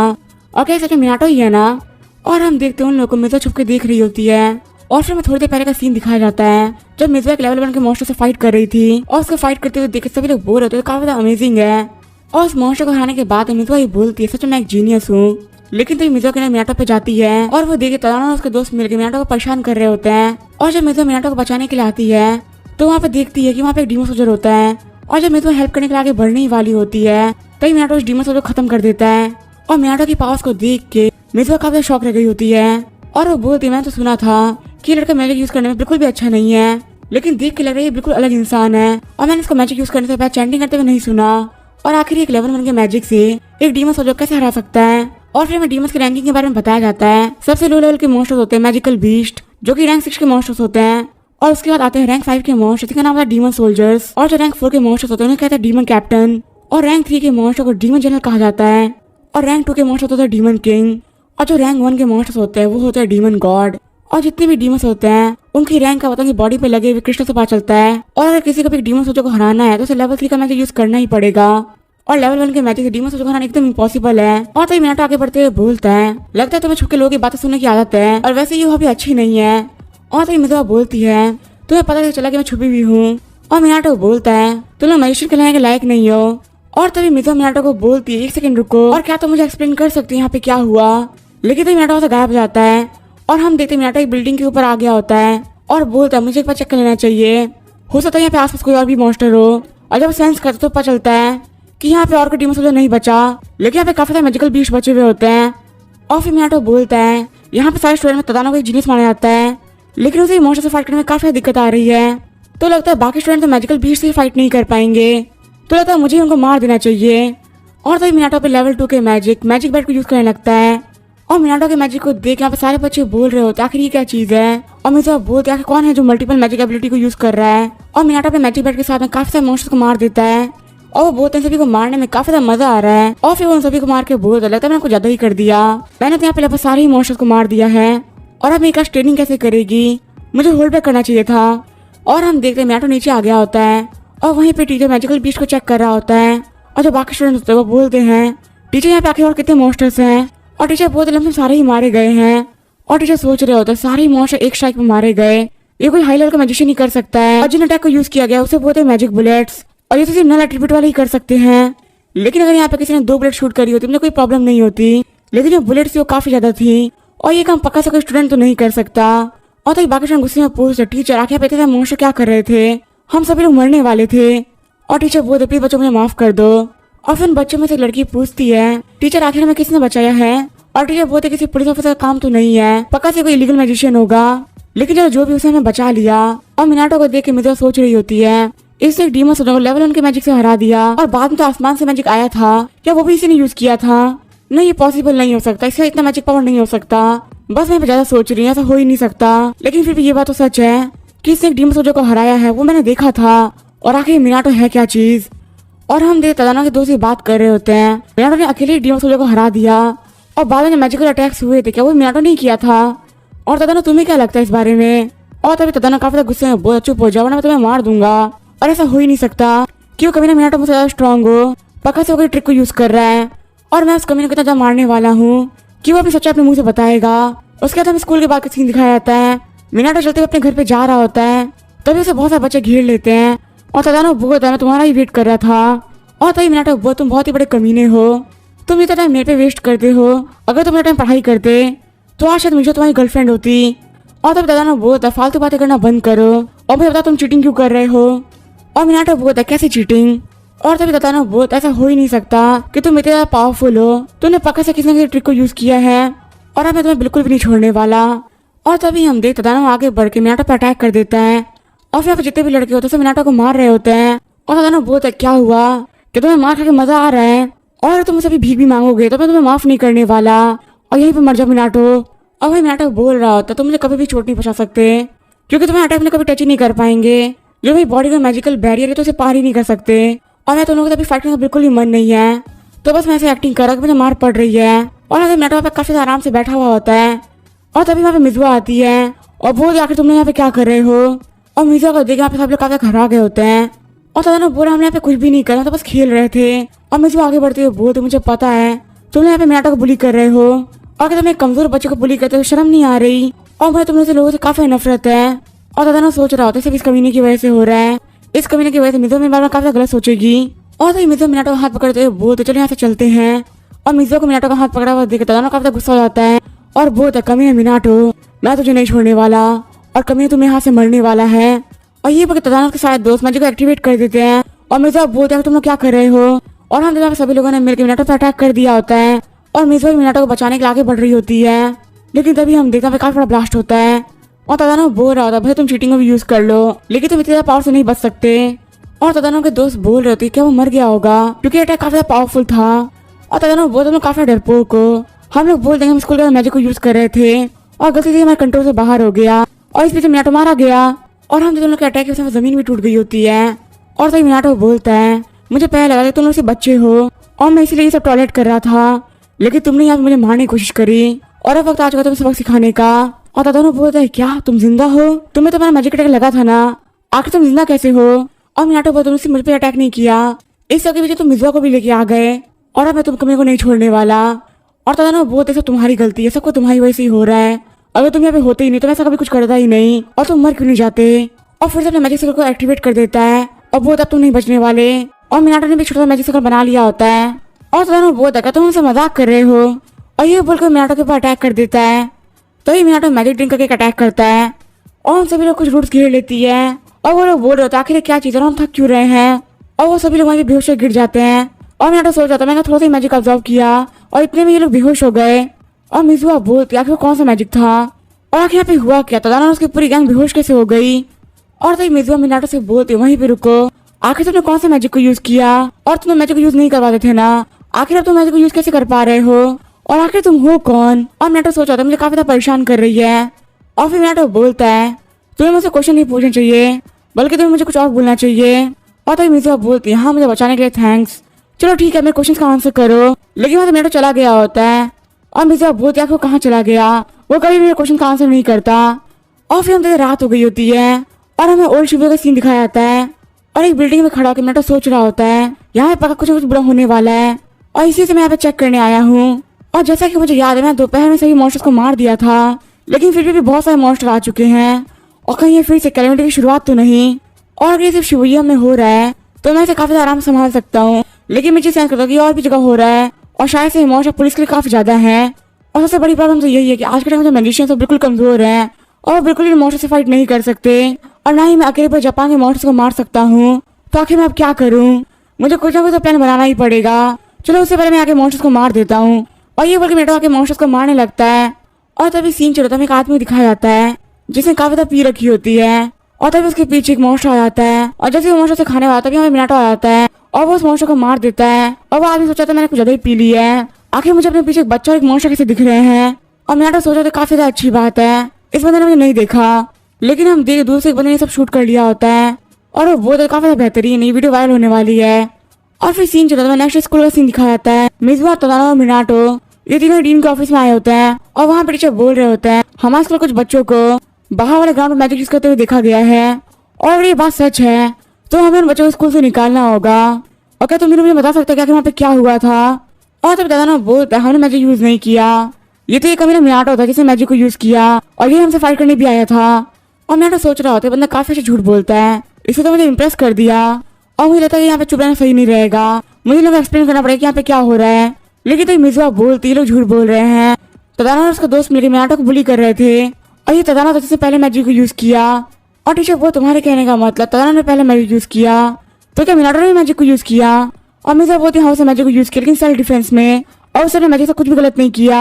और क्या सच में मियाटो ही है ना। और हम देखते हैं उन लोगों को मिजुआ छुप के देख रही होती है। और फिर हमें थोड़ी देर पहले का सीन दिखाया जाता है जब मिजुआ एक लेवल 1 के मॉन्स्टर से फाइट कर रही थी और उसको फाइट करते हुए देखे सभी लोग बोल रहे थे, काफी ज्यादा अमेजिंग है। और उस मॉन्स्टर को हराने के बाद मिजुआ ये बोलती है सच में मैं एक जीनियस हूँ। लेकिन तभी मिजुआ के मियाटो पे जाती है और वो देखे तदानो और उसके दोस्त मिलकर मियाटो को परेशान कर रहे होते हैं। और जब मिजुआ मियाटो को बचाने के लिए आती है तो वहाँ पे देखती है कि वहाँ पे एक डीमन सोल्जर होता है। और जब मिजुआ हेल्प करने के लिए आगे बढ़ने ही वाली होती है तभी मियाटो उस डीमन सोल्जर को खत्म कर देता है। और मियाटो की पावर्स को देख के मिजुआ काफी शॉक रह गई होती है और वो बोलती है मैंने तो सुना था कि लड़का मैजिक यूज करने में बिल्कुल भी अच्छा नहीं है, लेकिन देख के लग रहा है ये बिल्कुल अलग इंसान है और मैंने इसको मैजिक यूज करने से पहले चैंटिंग करते हुए नहीं सुना। और आखिर एक लेवल 1 के मैजिक से एक डीमन सोल्जर कैसे हरा सकता है। और फिर हमें डीमंस की रैंकिंग के बारे में बताया जाता है। सबसे लो लेवल के मॉन्स्टर्स होते हैं मैजिकल बीस्ट जो कि रैंक 6 के मॉन्स्टर्स होते हैं। और उसके बाद आते हैं रैंक 5 के मॉन्स्टर जिनका नाम होता है डीमन सोल्जर्स। और जो रैंक 4 के मॉन्स्टर्स होते हैं उन्हें कहते हैं डीमन कैप्टन। और रैंक 3 के मॉन्स्टर को डीमन जनरल कहा जाता है। और रैंक 2 के मॉन्स्टर होते हैं डीमन किंग। और जो रैंक 1 के मॉन्स्टर्स होते हैं वो होते हैं डीमन गॉड। और जितने भी डीमंस होते हैं उनकी रैंक का पता उनकी बॉडी पे लगे हुए क्रिस्टल से पता चलता है। और अगर किसी को भी डीमन सोल्जर को हराना है तो उसे लेवल 3 का मैजिक यूज करना ही पड़ेगा। और लेवल 1 के मैजिक से डीमन सोल्जर को हराना एकदम इम्पॉसिबल है। और तभी मियाटो आगे बढ़ते हुए बोलता है लगता है तुम्हें छुप के लोगों की बातें सुनने की आदत है और वैसे ये हॉबी अच्छी नहीं है। और तभी मिजुआ बोलती है तुम्हें पता कैसे चला कि मैं छुपी हुई हूँ। और मियाटो बोलता है तुम लोग मैजिशियन कहलाने के लायक नहीं हो। और तभी मिजुआ मियाटो को बोलती है एक सेकंड रुको, और क्या तुम मुझे एक्सप्लेन कर सकती है यहाँ पे क्या हुआ। लेकिन तभी मियाटो से गायब हो जाता है और हम देखते हैं मियाटो एक बिल्डिंग के ऊपर आ गया होता है और बोलता है मुझे एक बार चेक कर लेना चाहिए, हो सकता है यहाँ पे आसपास कोई और भी मॉन्स्टर हो। और जब सेंस करते तो पता चलता है कि यहाँ पे और कोई डीमन सोल्जर नहीं बचा, लेकिन यहाँ पे काफी सारे मैजिकल बीस्ट बचे हुए होते हैं। और फिर मियाटो बोलता है यहाँ पे सारे स्टूडेंट में तदानो को एक जीनियस माना जाता है, लेकिन उसे मॉन्स्टर से फाइट करने में काफी दिक्कत आ रही है। तो लगता है बाकी स्टूडेंट तो मैजिकल बीस्ट से फाइट नहीं कर पाएंगे, तो लगता है मुझे उनको मार देना चाहिए। और तभी मियाटो पे लेवल 2 के मैजिक बैट को यूज करने लगता है। और मियाटो के मैजिक को देख यहाँ पे सारे बच्चे बोल रहे होते आखिर ये क्या चीज है। और मिजुआ बोलते आखिर कौन है जो मल्टीपल मैजिक एबिलिटी को यूज कर रहा है। और मियाटो अपने मैजिक बैट के साथ में काफी सारे मॉन्स्टर्स को मार देता है और वो बोलते हैं सभी को मारने में काफी ज्यादा मजा आ रहा है। और फिर वो उन सभी को मार के बोलता लगता है मैंने कुछ ज्यादा ही कर दिया, मैंने तो यहाँ पे लगभग सारे ही मॉन्स्टर्स को मार दिया है और अब मेरी क्लास ट्रेनिंग कैसे करेगी, मुझे होल्ड बैक करना चाहिए था। और हम देखते हैं मियाटो नीचे आ गया होता है और वहीं पे टीचर मैजिकल बीस्ट को चेक कर रहा होता है। और जो बाकी स्टूडेंट होते हैं वो बोलते हैं टीचर यहाँ पे आखिर और कितने मॉन्स्टर्स हैं। और टीचर बोलते हैं सारे ही मारे गए हैं। और टीचर सोच रहे होते हैं सारे ही मॉन्स्टर एक स्ट्राइक में मारे गए, ये कोई हाई लेवल का मैजिशियन नहीं कर सकता है। और जिन अटैक को यूज किया गया उसे बोलते हैं मैजिक बुलेट्स, और ये तो सिर्फ नल एट्रीब्यूट वाले ही कर सकते हैं। लेकिन अगर यहाँ पे किसी ने 2 बुलेट शूट करी होती मुझे कोई प्रॉब्लम नहीं होती, लेकिन जो बुलेट्स थी वो काफी ज्यादा थी और ये काम पक्का से कोई स्टूडेंट तो नहीं कर सकता। और तो बाकी स्टूडेंट गुस्से में पूछते टीचर आखिर पे मॉन्स्टर क्या कर रहे थे, हम सभी लोग मरने वाले थे। और टीचर बोलते प्लीज बच्चों मुझे माफ कर दो। और फिर बच्चों में से एक लड़की पूछती है टीचर आखिर में किसने बचाया है। और टीचर बोलते किसी पुलिस ऑफिसर का काम तो नहीं है, पक्का से कोई इलीगल मैजिशियन होगा, लेकिन चलो जो भी उसे हमें बचा लिया। और मियाटो को देख के मिजुआ सोच रही होती है इसने एक डीमन सोल्जर को लेवल 1 के मैजिक से हरा दिया और बाद में तो आसमान से मैजिक आया था, क्या वो भी इसी ने यूज किया था। नहीं ये पॉसिबल नहीं हो सकता, इसका इतना मैजिक पावर नहीं हो सकता। बस मैं ज्यादा सोच रही हूँ, ऐसा हो ही नहीं सकता। लेकिन फिर भी ये बात तो सच है कि इसने एक डीमन सोल्जर को हराया है, वो मैंने देखा था। और आखिर मिनाटो है क्या चीज। और हम देख तदानो के दोस्त बात कर रहे होते हैं। मिनाटो ने अकेले डीमन सोल्जर को हरा दिया और बाद में मैजिकल अटैक्स हुए थे, क्या वो मिनाटो नहीं किया था। और तदानो तुम्हें क्या लगता है इस बारे में। और तभी तदानो काफी गुस्से में बहुत चुप हो जाओ वरना मैं तुम्हें मार दूंगा। और ऐसा हो ही नहीं सकता कि वो कभी ना मिनाटो मुझसे ज्यादा स्ट्रॉन्ग हो। पक्का से वो कोई ट्रिक को यूज कर रहा है और मैं उस कमीने को इतना ज्यादा मारने वाला हूँ कि वो अपनी सच्चाई अपने मुंह से बताएगा। उसके बाद हमें स्कूल के बाद का सीन दिखाया जाता है। मिनाटो चलते हुए अपने घर पे जा रहा होता है, तभी उसे बहुत सारे बच्चे घेर लेते हैं और तदानो बोलता है मैं तुम्हारा ही वेट कर रहा था। और तभी मिनाटो बोलता तुम बहुत ही बड़े कमीने हो, तुम इतना टाइम मेरे पे वेस्ट करते हो। अगर तुम मेरा टाइम पढ़ाई करते तो आज शायद मुझे तुम्हारी गर्लफ्रेंड होती। और तभी तदानो बोलता फालतू बातें करना बंद करो और मुझे बता तुम चीटिंग क्यों कर रहे हो। और मिनाटो बोलता कैसे चीटिंग। और तभी तदानो बोलता ऐसा हो ही नहीं सकता कि तुम इतने ज्यादा पावरफुल हो, तुमने पक्का से किसी न किसी ट्रिक को यूज किया है और अब मैं तुम्हें बिल्कुल भी नहीं छोड़ने वाला। और तभी हम देखते तदानो आगे बढ़ के मिनाटो पर अटैक कर देता है और फिर जितने भी लड़के होते हैं सब मिनाटो को मार रहे होते हैं। और तदानो बोलता क्या हुआ कि तुम्हें मार खा के मजा आ रहा है और अगर तुम मुझसे भीख भी मांगोगे तो मैं तुम्हें माफ नहीं करने वाला और यहीं पे मर जाओ मिनाटो। और भाई मिनाटो बोल रहा होता तुम मुझे कभी भी चोट नहीं पहुंचा सकते क्योंकि तुम्हें अटैक में कभी टच ही नहीं कर पाएंगे। जो भाई बॉडी का मैजिकल बैरियर है तो उसे पार ही नहीं कर सकते और मैं तुम लोगों को अभी फाइट करने का बिल्कुल ही मन नहीं है, तो बस मैं ऐसे एक्टिंग कर रहा कि मुझे मार पड़ रही है। और अगर मिनाटो वहाँ पे काफी आराम से बैठा हुआ होता है और तभी वहाँ पे मिजुआ आती है और बोल आखिर तुम यहाँ पे क्या कर रहे हो। और मिजुआ को देख यहाँ पे सब लोग काफी घबरा गए होते हैं और तदानो बोला हमने यहाँ पे कुछ भी नहीं करा, तो बस खेल रहे थे। और मिजुआ आगे बढ़ते हुए बोलते मुझे पता है तुम यहाँ पे मिनाटो को बुली कर रहे हो और अगर तुम एक कमजोर बच्चे को बुली करते हो शर्म नहीं आ रही और मुझे तुम लोगों से काफी नफरत है। और तदानो सोच रहा होता है सिर्फ इस कमीने की वजह से हो रहा है, इस कमीने की वजह से मिजुआ मेरे बारे में काफी गलत सोचेगी। और तो मिजुआ मिनाटो का हाथ पकड़ते हुए बोलते चलो यहाँ से चलते हैं। और मिजुआ को मिनाटो का हाथ पकड़ा हुआ देख तदानो काफी गुस्सा हो जाता है और बोलता कमीने मिनाटो मैं तुझे नहीं छोड़ने वाला और कमीने तुम यहाँ से मरने वाला है। और ये बोल तदानो के सारे दोस्त मैजिक को एक्टिवेट कर देते हैं और मिजुआ बोलते हैं तुम लोग क्या कर रहे हो। और हम देखा सभी लोगों ने मिलकर मिनाटो पर अटैक कर दिया होता है और मिजुआ मिनाटो को बचाने के लिए आगे बढ़ रही होती है, लेकिन तभी हम देखते हैं काफी बड़ा ब्लास्ट होता है। और तदानो बोल रहा होता भाई तुम चीटिंग को भी यूज कर लो लेकिन तुम इतने पावर से नहीं बच सकते। और तदानो के दोस्त बोल रहे थे क्या वो मर गया होगा क्योंकि अटैक काफी पावरफुल था। और तदानो बोल तुम लोग काफी डरपोक हो, हम लोग बोल देंगे हम स्कूल के मैजिक को यूज कर रहे थे और गलती से हमारे कंट्रोल से बाहर हो गया और इस बीच मिनाटो मारा गया और हम दोनों के अटैक की वजह से जमीन भी टूट गई होती है। और तभी मिनाटो बोलता है मुझे पहले लगा कि तुम लोग से बच्चे हो और मैं इसीलिए ये सब टॉयलेट कर रहा था, लेकिन तुमने यहाँ पे मुझे मारने की कोशिश करी और अब वक्त आ चुका तुम्हें सबक सिखाने का। और तदानो बोलता है क्या तुम जिंदा हो, तुम्हें तुम्हारा मैजिक अटैक लगा था ना, आखिर तुम जिंदा कैसे हो। और मिनाटो बोलता तुमने मुझ पर अटैक नहीं किया, इस सब के पीछे तुम मिजुआ को भी लेके आ गए और अब मैं तुम कमी को नहीं छोड़ने वाला। और तदानो बोलते सब तुम्हारी गलती है, सबको तुम्हारी वजह से ही हो रहा है, अगर तुम यहाँ पे होते ही नहीं तो मैं ऐसा कभी कुछ करता ही नहीं और तुम मर क्यों नहीं जाते। और फिर से अपने मैजिक सर्कल को एक्टिवेट कर देता है और बोलता तुम नहीं बचने वाले। और मिनाटो ने भी छोटा मैजिक सर्कल बना लिया होता है और तदानो बोलता है तुम हमसे मजाक कर रहे हो और ये बोलकर मिनाटो के ऊपर अटैक कर देता है। तो ये मिनाटो मैजिक ड्रिंक करके अटैक करता है और उन सभी लोग कुछ रूट्स घेर लेती है और वो लोग बोल रहे होते हैं आखिर क्या चीज है, हम थक क्यों रहे हैं। और वो सभी लोग वहीं पे बेहोश गिर जाते हैं और मिनाटो सोच जाता है मैंने थोड़ा सा मैजिक ऑब्जर्व किया और इतने में ये लोग बेहोश हो गए। और मिजुआ बोलती आखिर कौन सा मैजिक था और आखिर यहाँ पे हुआ क्या, तदानो उसकी पूरी गैंग बेहोश कैसे हो गई। और तभी मिजुआ मिनाटो से बोलती वहीं पे रुको, आखिर तुमने कौन सा मैजिक को यूज किया और तुम मैजिक को यूज नहीं करवाते थे ना, आखिर अब तुम मैजिक को यूज कैसे कर पा रहे हो और आखिर तुम हो कौन। और मिनाटो सोचा था मुझे काफी ज्यादा परेशान कर रही है। और फिर मिनाटो बोलता है तुम्हें मुझसे क्वेश्चन नहीं पूछना चाहिए बल्कि तुम्हें मुझे कुछ और बोलना चाहिए। और तभी मिजुआ बोलती है हाँ मुझे बचाने के लिए थैंक्स, चलो ठीक है मेरे क्वेश्चन का आंसर करो। लेकिन वहाँ से मिनाटो चला गया होता है और मिजुआ बोलती है वो कहाँ चला गया, वो कभी मेरे क्वेश्चन का आंसर नहीं करता। और फिर हम देखते रात हो गई होती है और हमें ओल्ड शिबुया का सीन दिखाया जाता है और एक बिल्डिंग में खड़ा होकर मिनाटो सोच रहा होता है यहाँ पे पक्का कुछ न कुछ बुरा होने वाला है और इसी से मैं यहाँ पे चेक करने आया हूँ। और जैसा कि मुझे याद है मैं दोपहर में सभी मॉन्स्टर्स को मार दिया था, लेकिन फिर भी बहुत सारे मॉन्स्टर आ चुके हैं और कहीं ये फिर से कैलेंडर की शुरुआत तो नहीं। और अगर ये सिर्फ शिबुया में हो रहा है तो मैं इसे काफी आराम से संभाल सकता हूँ, लेकिन मुझे सेंस करता हूँ कि और भी जगह हो रहा है और शायद से मॉन्स्टर पुलिस के लिए काफी ज्यादा है। और सबसे बड़ी प्रॉब्लम तो यही है कि आज के टाइम में जो मैजिशियंस बिल्कुल कमजोर हैं और बिल्कुल भी मॉन्स्टर से फाइट नहीं कर सकते और ना ही मैं अकेले पर जापान के मॉन्स्टर्स को मार सकता हूँ। तो आखिर मैं अब क्या करूँ, मुझे कुछ ना कुछ तो प्लान बनाना ही पड़ेगा। चलो उससे पहले मैं आके मॉन्स्टर्स को मार देता हूँ। और ये बोल के मिनाटो आके मॉन्स्टर्स को मारने लगता है और तभी सीन चलता है एक आदमी दिखाया जाता है जिसने काफी ज्यादा पी रखी होती है और तभी उसके पीछे एक मॉन्स्टर आ जाता है और जैसे वो मॉन्स्टर से खाने वाला तभी हमें मिनाटो आ जाता है और वो उस मॉन्स्टर को मार देता है। और वो आदमी सोचा था मैंने कुछ ज्यादा ही पी ली है, आखिर मुझे अपने पीछे एक बच्चा और एक मॉन्स्टर कैसे दिख रहे हैं। और मिनाटो सोचा था काफी ज्यादा अच्छी बात है, इस बंदे ने मुझे नहीं देखा लेकिन हम देख दूर से एक बंदे ने सब शूट कर लिया होता है और वो बहुत काफी बेहतरीन ये वीडियो वायरल होने वाली है। और फिर सीन चलता है, नेक्स्ट स्कूल का सीन दिखाया जाता है। मिज़ुआ, तदाना और मिनाटो ये तीनों डीन के ऑफिस में आए होते हैं और वहाँ पर टीचर बोल रहे होते हैं हमारे स्कूल कुछ बच्चों को बाहर वाले ग्राउंड में मैजिक यूज करते हुए देखा गया है और अगर ये बात सच है तो हमें उन बच्चों को स्कूल से निकालना होगा। और क्या तुम मुझे बता सकते हो क्या वहाँ पे क्या हुआ था? और तब दादा बोलता है हमने मैजिक यूज नहीं किया, ये तो एक कमीना मिनाटो था जिसने मैजिक को यूज किया और ये हमसे फाइट करने भी आया था। और मिनाटो सोच रहा होता है बंदा काफी अच्छा झूठ बोलता है, इसे तो मुझे इम्प्रेस कर दिया और मुझे लगता है यहाँ पे चुप रहना सही नहीं रहेगा, मुझे लोग एक्सप्लेन करना पड़ेगा यहाँ पे क्या हो रहा है। लेकिन तो मिज़ुआ बोलती ये लोग झूठ बोल रहे हैं। तदाना और उसका दोस्त मिलकर मिनाटो को बुली कर रहे थे और ये तदाना था जिसने पहले मैजिक को यूज किया। और टीचर वो तुम्हारे कहने का मतलब तदाना ने पहले मैजिक यूज किया तो क्या मिनाटो ने भी मैजिक को यूज किया? और मिज़ुआ बोलती हाँ उसने मैजिक को यूज किया लेकिन सेल्फ डिफेंस में और उसने मैजिक से कुछ भी गलत नहीं किया।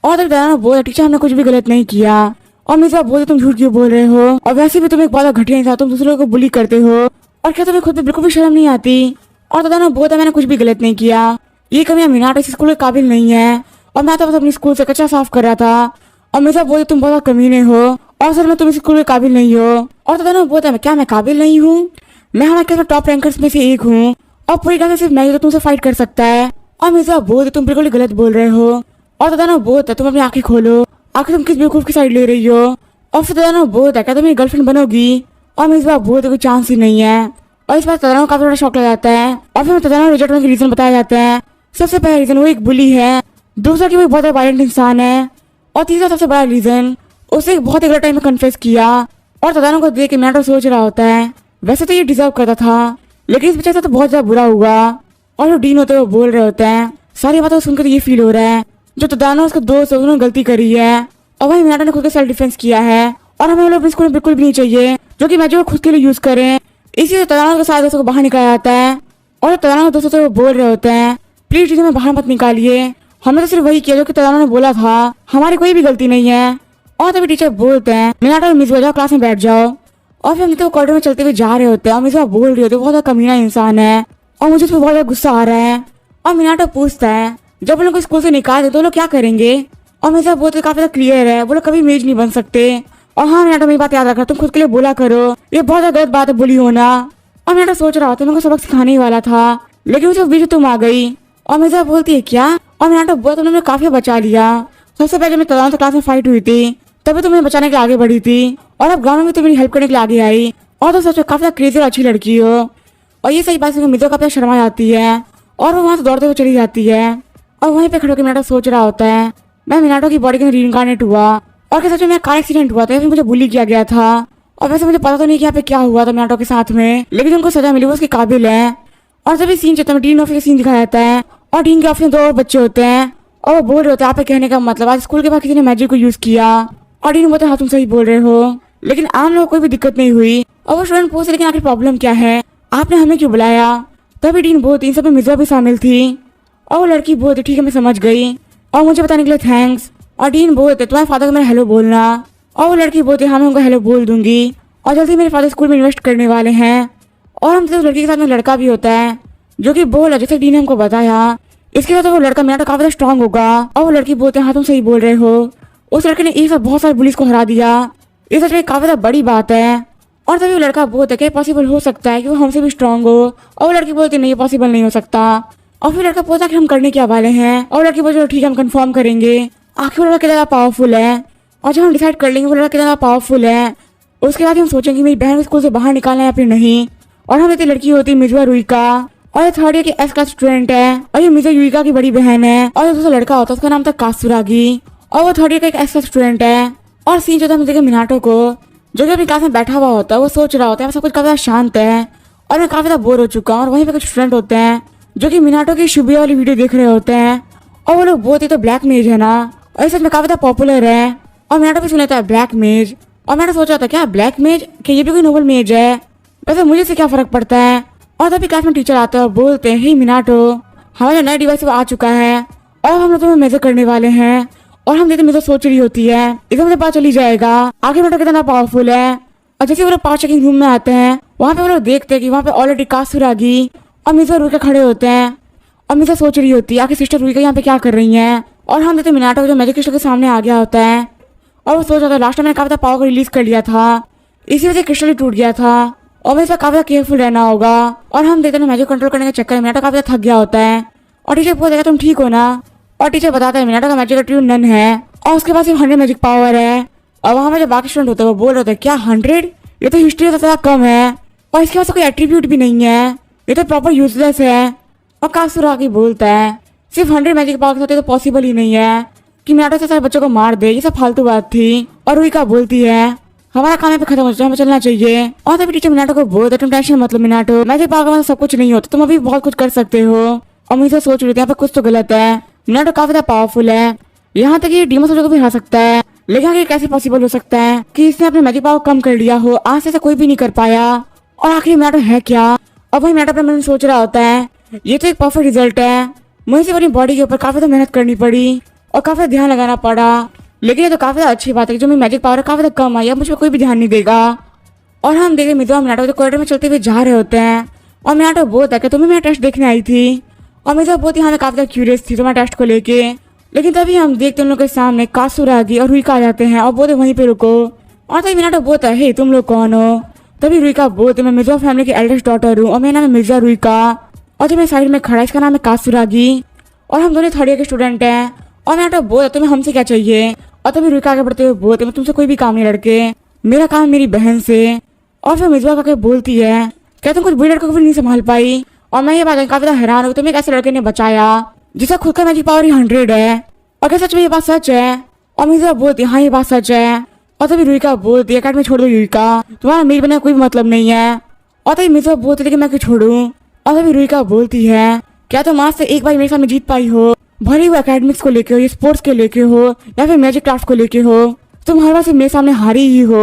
और तब तदाना बोला टीचर हमने कुछ भी गलत नहीं किया। और मिज़ुआ बोलती तुम झूठ क्यों बोल रहे हो और वैसे भी तुम एक बहुत घटिया इंसान, तुम दूसरों को बुली करते हो और क्या तुम्हें खुद पे बिल्कुल भी शर्म नहीं आती? और तदाना बोलता मैंने कुछ भी गलत नहीं किया, ये कभी मिनाटो इस स्कूल के काबिल नहीं है और मैं तो बस अपनी स्कूल से कचरा साफ कर रहा था। और मिज़ुआ बोलती तुम बहुत कमीने हो और सर में तुम इस स्कूल के काबिल नहीं हो। और तदाना बोलता क्या मैं काबिल नहीं हूँ? मैं हमारे क्लास में टॉप रैंकर्स में से एक हूँ और पूरी क्लास में सिर्फ मैं ही तो तुमसे फाइट कर सकता है। और मिज़ुआ बोलती तुम बिल्कुल गलत बोल रहे हो। और तदाना बोलता तुम अपनी आंखें खोलो, आखिर तुम किस बेवकूफ की साइड ले रही हो? और फिर तदाना बोलता क्या तुम मेरी गर्लफ्रेंड बनोगी? और मिज़ुआ बोलती कोई चांस ही नहीं है। और इस बार तदाना को काफी बड़ा शौक लग जाता है और फिर तदाना रिजल्ट होने के रीजन बताया जाता है। सबसे पहला रीजन वो एक बुली है, दूसरा कि वो बहुत वायलेंट इंसान है और तीसरा सबसे बड़ा रीजन उसे एक बहुत गलत टाइम में कन्फेस किया। और तदाना को देख के मिनाटो सोच रहा होता है वैसे तो ये डिजर्व करता था लेकिन इस बच्चे से तो बहुत ज्यादा बुरा हुआ। और जो डीन होते हैं वो बोल रहे होते हैं सारी बातें सुनकर तो ये फील हो रहा है जो तदाना उसका दोस्त है उन्होंने गलती करी है और वही मिनाटो ने खुद का सेल्फ डिफेंस किया है और हमें लोग अपने स्कूल में बिल्कुल भी नहीं चाहिए जो कि मैजिक खुद के लिए यूज करें। इसी तदाना के सारे दोस्तों को बाहर निकाला जाता है और तदाना के दोस्तों से वो बोल रहे होते हैं प्लीज टीचर में बाहर मत निकालिए, हमने तो सिर्फ वही किया जो कि तदाना ने बोला था, हमारी कोई भी गलती नहीं है। और तभी टीचर बोलते हैं मिनाटो और मिज़ुआ जाओ क्लास में बैठ जाओ। और फिर हम तो कॉरिडोर में चलते हुए जा रहे होते हैं और मिज़ुआ बोल रही होती है बहुत कमीना इंसान है और मुझे उस पर बहुत ज्यादा गुस्सा आ रहा है। और मिनाटो पूछता है जब वो लोग को स्कूल से निकाल दे तो लोग क्या करेंगे? और मिज़ुआ बोलते काफी क्लियर है वो लोग कभी मेज नहीं बन सकते। और हाँ मिनाटो मेरी बात याद रखना, तुम खुद के लिए बोला करो, ये बहुत ज्यादा गलत बात है बुली होना। और मिनाटो सोच रहा होता है मेरे को सबक सिखाने ही वाला था लेकिन उसे बीच तुम आ गई। और मिज़ुआ बोलती है क्या? और मिनाटो बोलता तुमने मुझे काफी बचा लिया, सबसे पहले मैं तदाना से क्लास में फाइट हुई थी तभी तुम्हें बचाने के लिए आगे बढ़ी थी और अब ग्राउंड में तो मेरी हेल्प करने के लिए आगे आई और तो सच में काफी क्रेजी और अच्छी लड़की हो। और ये सही बात है मिज़ुआ काफी शर्मा जाती है और वो वहां से दौड़ते हुए चली जाती है और वहीं पे खड़े होकर मिनाटो सोच रहा होता है मैं मिनाटो की बॉडी के रीइंकार्नेट हुआ और क्या सच में मेरा कार एक्सीडेंट हुआ था या फिर मुझे बुली किया गया था? और वैसे मुझे पता तो नहीं कि यहाँ पे क्या हुआ था मिनाटो के साथ में लेकिन उनको सजा मिली वो उसके काबिल है। और जब सीन चलता है डीन ऑफिस का सीन दिखाया जाता है और डीन के ऑफिस में 2 और बच्चे होते हैं और वो बोल रहे होते हैं आप कहने का मतलब आज स्कूल के बाद किसी ने मैजिक को यूज किया। और डीन बोलते हाँ तुम सही बोल रहे हो लेकिन आम लोगों को कोई भी दिक्कत नहीं हुई। और वो स्टूडेंट पूछते लेकिन आखिर प्रॉब्लम क्या है, आपने हमें क्यों बुलाया? तभी डीन बोलती इन सब में मिज़ुआ भी शामिल थी और वो लड़की बोलती ठीक है मैं समझ गई और मुझे बताने के लिए थैंक्स। और डीन बोलते तुम्हारे फादर को मेरा हेलो बोलना और वो लड़की बोलती हाँ मैं उनको हेलो बोल दूंगी और जल्दी मेरे फादर स्कूल में इन्वेस्ट करने वाले हैं। और हम तो लड़की के साथ में लड़का भी होता है जो कि बोला जैसे डीन ने हमको बताया इसके साथ वो लड़का मिनाटो काफी स्ट्रांग होगा। और वो लड़की बोलते हैं हाँ तुम सही बोल रहे हो, उस लड़के ने एक साथ बहुत सारे पुलिस को हरा दिया, ये सच में काफी बड़ी बात है। और तभी वो लड़का बोलता है कि पॉसिबल हो सकता है कि वो हमसे भी स्ट्रांग हो और वो लड़की बोलती नहीं पॉसिबल नहीं हो सकता। और फिर लड़का बोलता है कि हम करने क्या वाले हैं और लड़की बोलती ठीक है हम कंफर्म करेंगे, आखिर वो लड़का कितना पावरफुल है और जब हम डिसाइड कर लेंगे वो लड़का कितना पावरफुल है उसके बाद हम सोचेंगे मेरी बहन को स्कूल से बाहर निकालना है या फिर नहीं। और हम इतनी लड़की होती है मिज़ुआ रुइका और ये 3rd ईयर की एस क्लास स्टूडेंट है और ये मिज़ुआ युइका की बड़ी बहन है और दूसरा लड़का होता है उसका नाम था कासुरागी और वो 3rd ईयर का एक एस क्लास स्टूडेंट है। और सीन जो था मिज़ुआ मिनाटो को जो कि अपनी क्लास में बैठा हुआ होता है वो सोच रहा होता है सब कुछ काफी शांत है और मैं काफी बोर हो चुका हूँ। और वहीं पे कुछ स्टूडेंट होते हैं जो कि मिनाटो की शुभिया वाली वीडियो देख रहे होते हैं और वो लोग बोलते तो ब्लैक मेज है ना और इस में काफी पॉपुलर है। और मिनाटो भी सुन लेता है ब्लैक मेज और मैंने सोचा था क्या ब्लैक मेज कि ये भी कोई नोबल मेज है, वैसे मुझे से क्या फर्क पड़ता है। और तभी क्लास में टीचर आते हैं और बोलते हैं हे मिनाटो हमारा नया डिवाइस आ चुका है और हम लोग तुम्हें मेजर करने वाले हैं। और हम देखते मेजर सोच रही होती है इसे मुझे पता चली जाएगा आखिर मिनाटो कितना पावरफुल है। और जैसे वो लोग पावर चेकिंग रूम में आते हैं वहाँ पे वो लोग देखते हैं कि वहाँ पे ऑलरेडी कासुरागी और मिज़ुआ रुइका खड़े होते हैं और मिज़ुआ सोच रही होती है आखिर सिस्टर रुइका यहाँ पे क्या कर रही है। और हम देखते मिनाटो जो मैजिक क्रिस्टल के सामने आ गया होता है और वो सोच रहा था लास्ट टाइम मैंने काफी पावर को रिलीज कर लिया था इसी वजह से क्रिस्टल टूट गया था और हमें काफी केयरफुल रहना होगा। और हम देखते हैं मैजिक कंट्रोल करने के चक्कर में मीनाटो काफी थक गया होता है और टीचर पूछेगा तुम ठीक हो ना, और टीचर बताता है मीनाटो का मैजिक एटीट्यूड नन है और उसके पास सिर्फ 100 मैजिक पावर है। और वहाँ में जो बाकी स्टूडेंट होते हैं वो बोल रहे होते हैं क्या 100, ये तो हिस्ट्री से कम है और इसके पास कोई एट्रीब्यूट भी नहीं है, ये तो प्रॉपर यूजलेस है। और कासुरागी बोलता है सिर्फ 100 मैजिक पावर के साथ तो पॉसिबल ही नहीं है कि मीनाटो से सारे बच्चों को मार दे, ये सब फालतू बात थी। और रुइका बोलती है हमारा काम पे खत्म हो जाए, हमें चलना चाहिए। और तभी टीचर मीनाटो को बोलते तुम टेंशन मत लो मीनाटो, मैजिक पावर के पास सब कुछ नहीं होता, तुम अभी बहुत कुछ कर सकते हो। और मुझे सोच रही थी यहाँ पे कुछ तो गलत है, मीनाटो काफी ज्यादा पावरफुल है, यहाँ तक ये डीमन सोल्जर को भी हरा सकता है। लेकिन आखिर कैसे पॉसिबल हो सकता है कि इसने अपने मैजिक पावर कम कर लिया हो, आज से कोई भी नहीं कर पाया। और आखिर मीनाटो है क्या? अब वही मीनाटो अपने मन में सोच रहा होता है ये तो एक परफेक्ट रिजल्ट है, मुझे सिर्फ अपनी बॉडी के ऊपर काफी मेहनत करनी पड़ी और काफी ध्यान लगाना पड़ा, लेकिन ये तो काफी अच्छी बात है कि जो मेरी मैजिक पावर काफी कम आई, अब मुझ पर कोई भी ध्यान नहीं देगा। और हम देखे मिथुआ और मीनाटो कॉरिडोर में चलते हुए जा रहे होते हैं और मीनाटो बोलता है कि तुम्हें मेरा टेस्ट देखने आई थी। और मिथुआ बहुत ही काफी क्यूरियस थी तुम्हारे टेस्ट को लेके। लेकिन तभी हम देखते हैं उन लोगों के सामने कासुरागी और रुइका आ जाते हैं और बोलते वहीं पे रुको। और तभी मीनाटो बोलता है हे तुम लोग कौन हो? तभी रुइका बोलते मैं मिर्जा फैमिली की एल्डेस्ट डॉटर हूँ और मेरा नाम है मिर्जा रुइका। और जो मेरे साइड में खड़ा है इसका नाम है कासुरागी और हम दोनों 3rd ईयर के स्टूडेंट हैं। और मीनाटो बोलता तुम्हें हमसे क्या चाहिए? और तभी रुइका आगे बढ़ते हुए बोलते मैं तुमसे कोई भी काम नहीं लड़के, मेरा काम है मेरी बहन से। और फिर मिर्जा करके बोलती है क्या तुम कुछ बुरी लड़कों को भी नहीं संभाल पाई? और मैं ये बात काफी हैरान हूँ तुम्हें कैसे लड़के ने बचाया जिसका खुद का मैजिक पावर ही 100 है, और क्या सच में ये बात सच है? और मिर्जा बोलती हाँ ये बात सच है। और तभी रुइका बोलती है अकेडमी छोड़ दो रुइका, तुम्हारा मेल बनने का कोई मतलब नहीं है। और तभी मिर्जा बोलती है कि मैं क्यों छोड़ूं? और तभी रुइका बोलती है क्या तुम आज से एक बार मेरे सामने जीत पाई हो, भले वो एकेडमिक्स को लेके हो, ये स्पोर्ट्स के लेके हो या फिर मैजिक क्राफ्ट को लेके हो, तुम हर बार से मेरे सामने हारी ही हो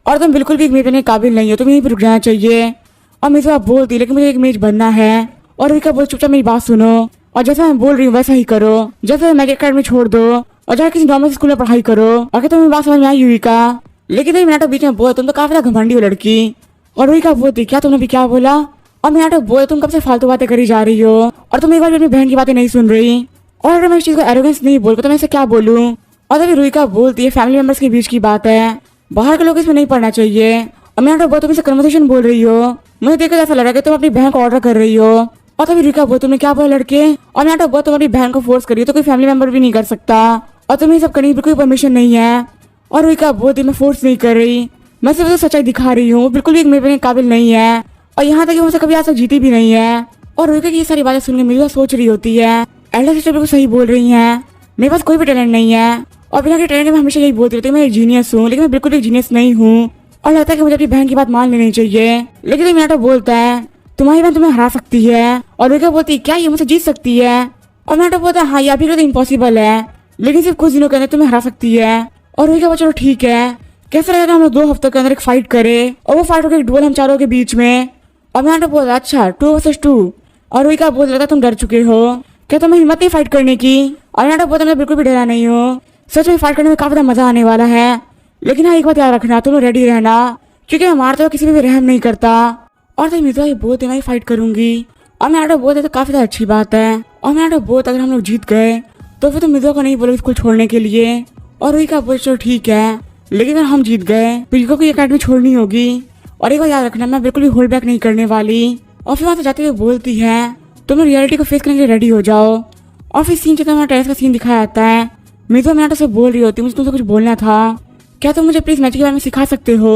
और तुम बिल्कुल भी एक मेज बनने के काबिल नहीं हो, तुम्हें यहीं पर रुक जाना चाहिए। और मिर्जा बोलती लेकिन मुझे एक मेज बनना है। और रुइका बोल चुपचाप मेरी बात सुनो और जैसा मैं बोल रही हूँ वैसा ही करो, जैसे मैजिक अकेडमी छोड़ दो और जाकर किसी नॉर्मल स्कूल में पढ़ाई करो। अगर तुम्हें बात समझ में आई रुइका? लेकिन तभी मीनाटो बीच में बोल तुम तो काफी घमंडी हो लड़की। और रुइका बोलती क्या तुमने भी क्या बोला? और मीनाटो बोल तुम कब से फालतू बातें करी जा रही हो और तुम एक बार भी अपनी बहन की बातें नहीं सुन रही, और अगर मैं इस चीज को एरोगेंस नहीं बोल तो मैं इसे क्या बोलूं? और तभी रुइका बोलती है फैमिली मेंबर्स के बीच की बात है, बाहर के लोग इसमें नहीं पढ़ना चाहिए। और मीनाटो बोल तुम इसे कन्वर्सेशन बोल रही हो, मुझे देखकर ऐसा लग रहा है कि तुम अपनी बहन को ऑर्डर कर रही हो। और तभी रुइका बोल तुमने क्या बोला लड़के? और मीनाटो बोल तुम अपनी बहन को फोर्स करी तो कोई फैमिली मेंबर भी नहीं कर सकता और तुम्हें सब करने की बिल्कुल परमिशन नहीं है। और रुइका बोलती मैं फोर्स नहीं कर रही, मैं सिर्फ सच्चाई दिखा रही हूँ, बिल्कुल भी मेरे काबिल नहीं है और यहाँ तक कि मुझसे कभी आज तक जीती भी नहीं है। और रुइका की ये सारी बातें सुनकर मिर्जा सोच रही होती है एल्डर सिस्टर बिल्कुल सही बोल रही हैं, मेरे पास कोई भी टैलेंट नहीं है और बिना के टैलेंट में हमेशा यही बोलती रहती है मैं एक जीनियस हूँ, लेकिन मैं बिल्कुल एक जीनियस नहीं हूँ और लगता है कि मुझे अपनी बहन की बात मान लेनी चाहिए। लेकिन तो मीनाटो बोलता है तुम्हारी बहन तुम्हें हरा सकती है। और रुइका बोलती क्या ये मुझसे जीत सकती है? और मीनाटो बोलता है हाँ ये अभी तो इम्पॉसिबल है, लेकिन सिर्फ कुछ दिनों के अंदर तुम्हें हरा सकती है। और रुइका बोलता चलो ठीक है, कैसा लगेगा हम लोग 2 हफ्तों के अंदर एक फाइट करें और वो फाइट होगी एक डुएल हम चारों के बीच में। और मीनाटो बोलता अच्छा 2 वर्सेस 2। और रुइका बोल रहा था तुम डर चुके हो, क्या तुम्हें हिम्मत नहीं फाइट करने की? और मीनाटो बोलता मैं बिल्कुल भी डरा नहीं हूँ, सच में फाइट करने में काफी मजा आने वाला है, लेकिन हाँ एक बात याद रखना तुम रेडी रहना क्योंकि मैं मारते हुए किसी पे भी रहम नहीं करता। और तभी मिर्जा ये बोलते मैं फाइट करूंगी। और मीनाटो बोलते तो काफी अच्छी बात है। और मीनाटो बोलते अगर हम लोग जीत गए तो फिर तो मिर्जा को नहीं बोलोगे स्कूल छोड़ने के लिए। और रुइका बोल चलो ठीक है, लेकिन अगर हम जीत गए तो युका को अकेडमी छोड़नी होगी और एक बार याद रखना मैं बिल्कुल भी होल्ड बैक नहीं करने वाली। और फिर वहां से जाते हुए बोलती है तुम लोग रियलिटी को फेस करने के लिए रेडी हो जाओ। और फिर सीन चलता टेरेस का सीन दिखाया जाता है, मिर्जा मीनाटो से बोल रही होती मुझे तुमसे कुछ बोलना था, क्या तुम मुझे प्लीज मैजिक के बारे में सिखा सकते हो?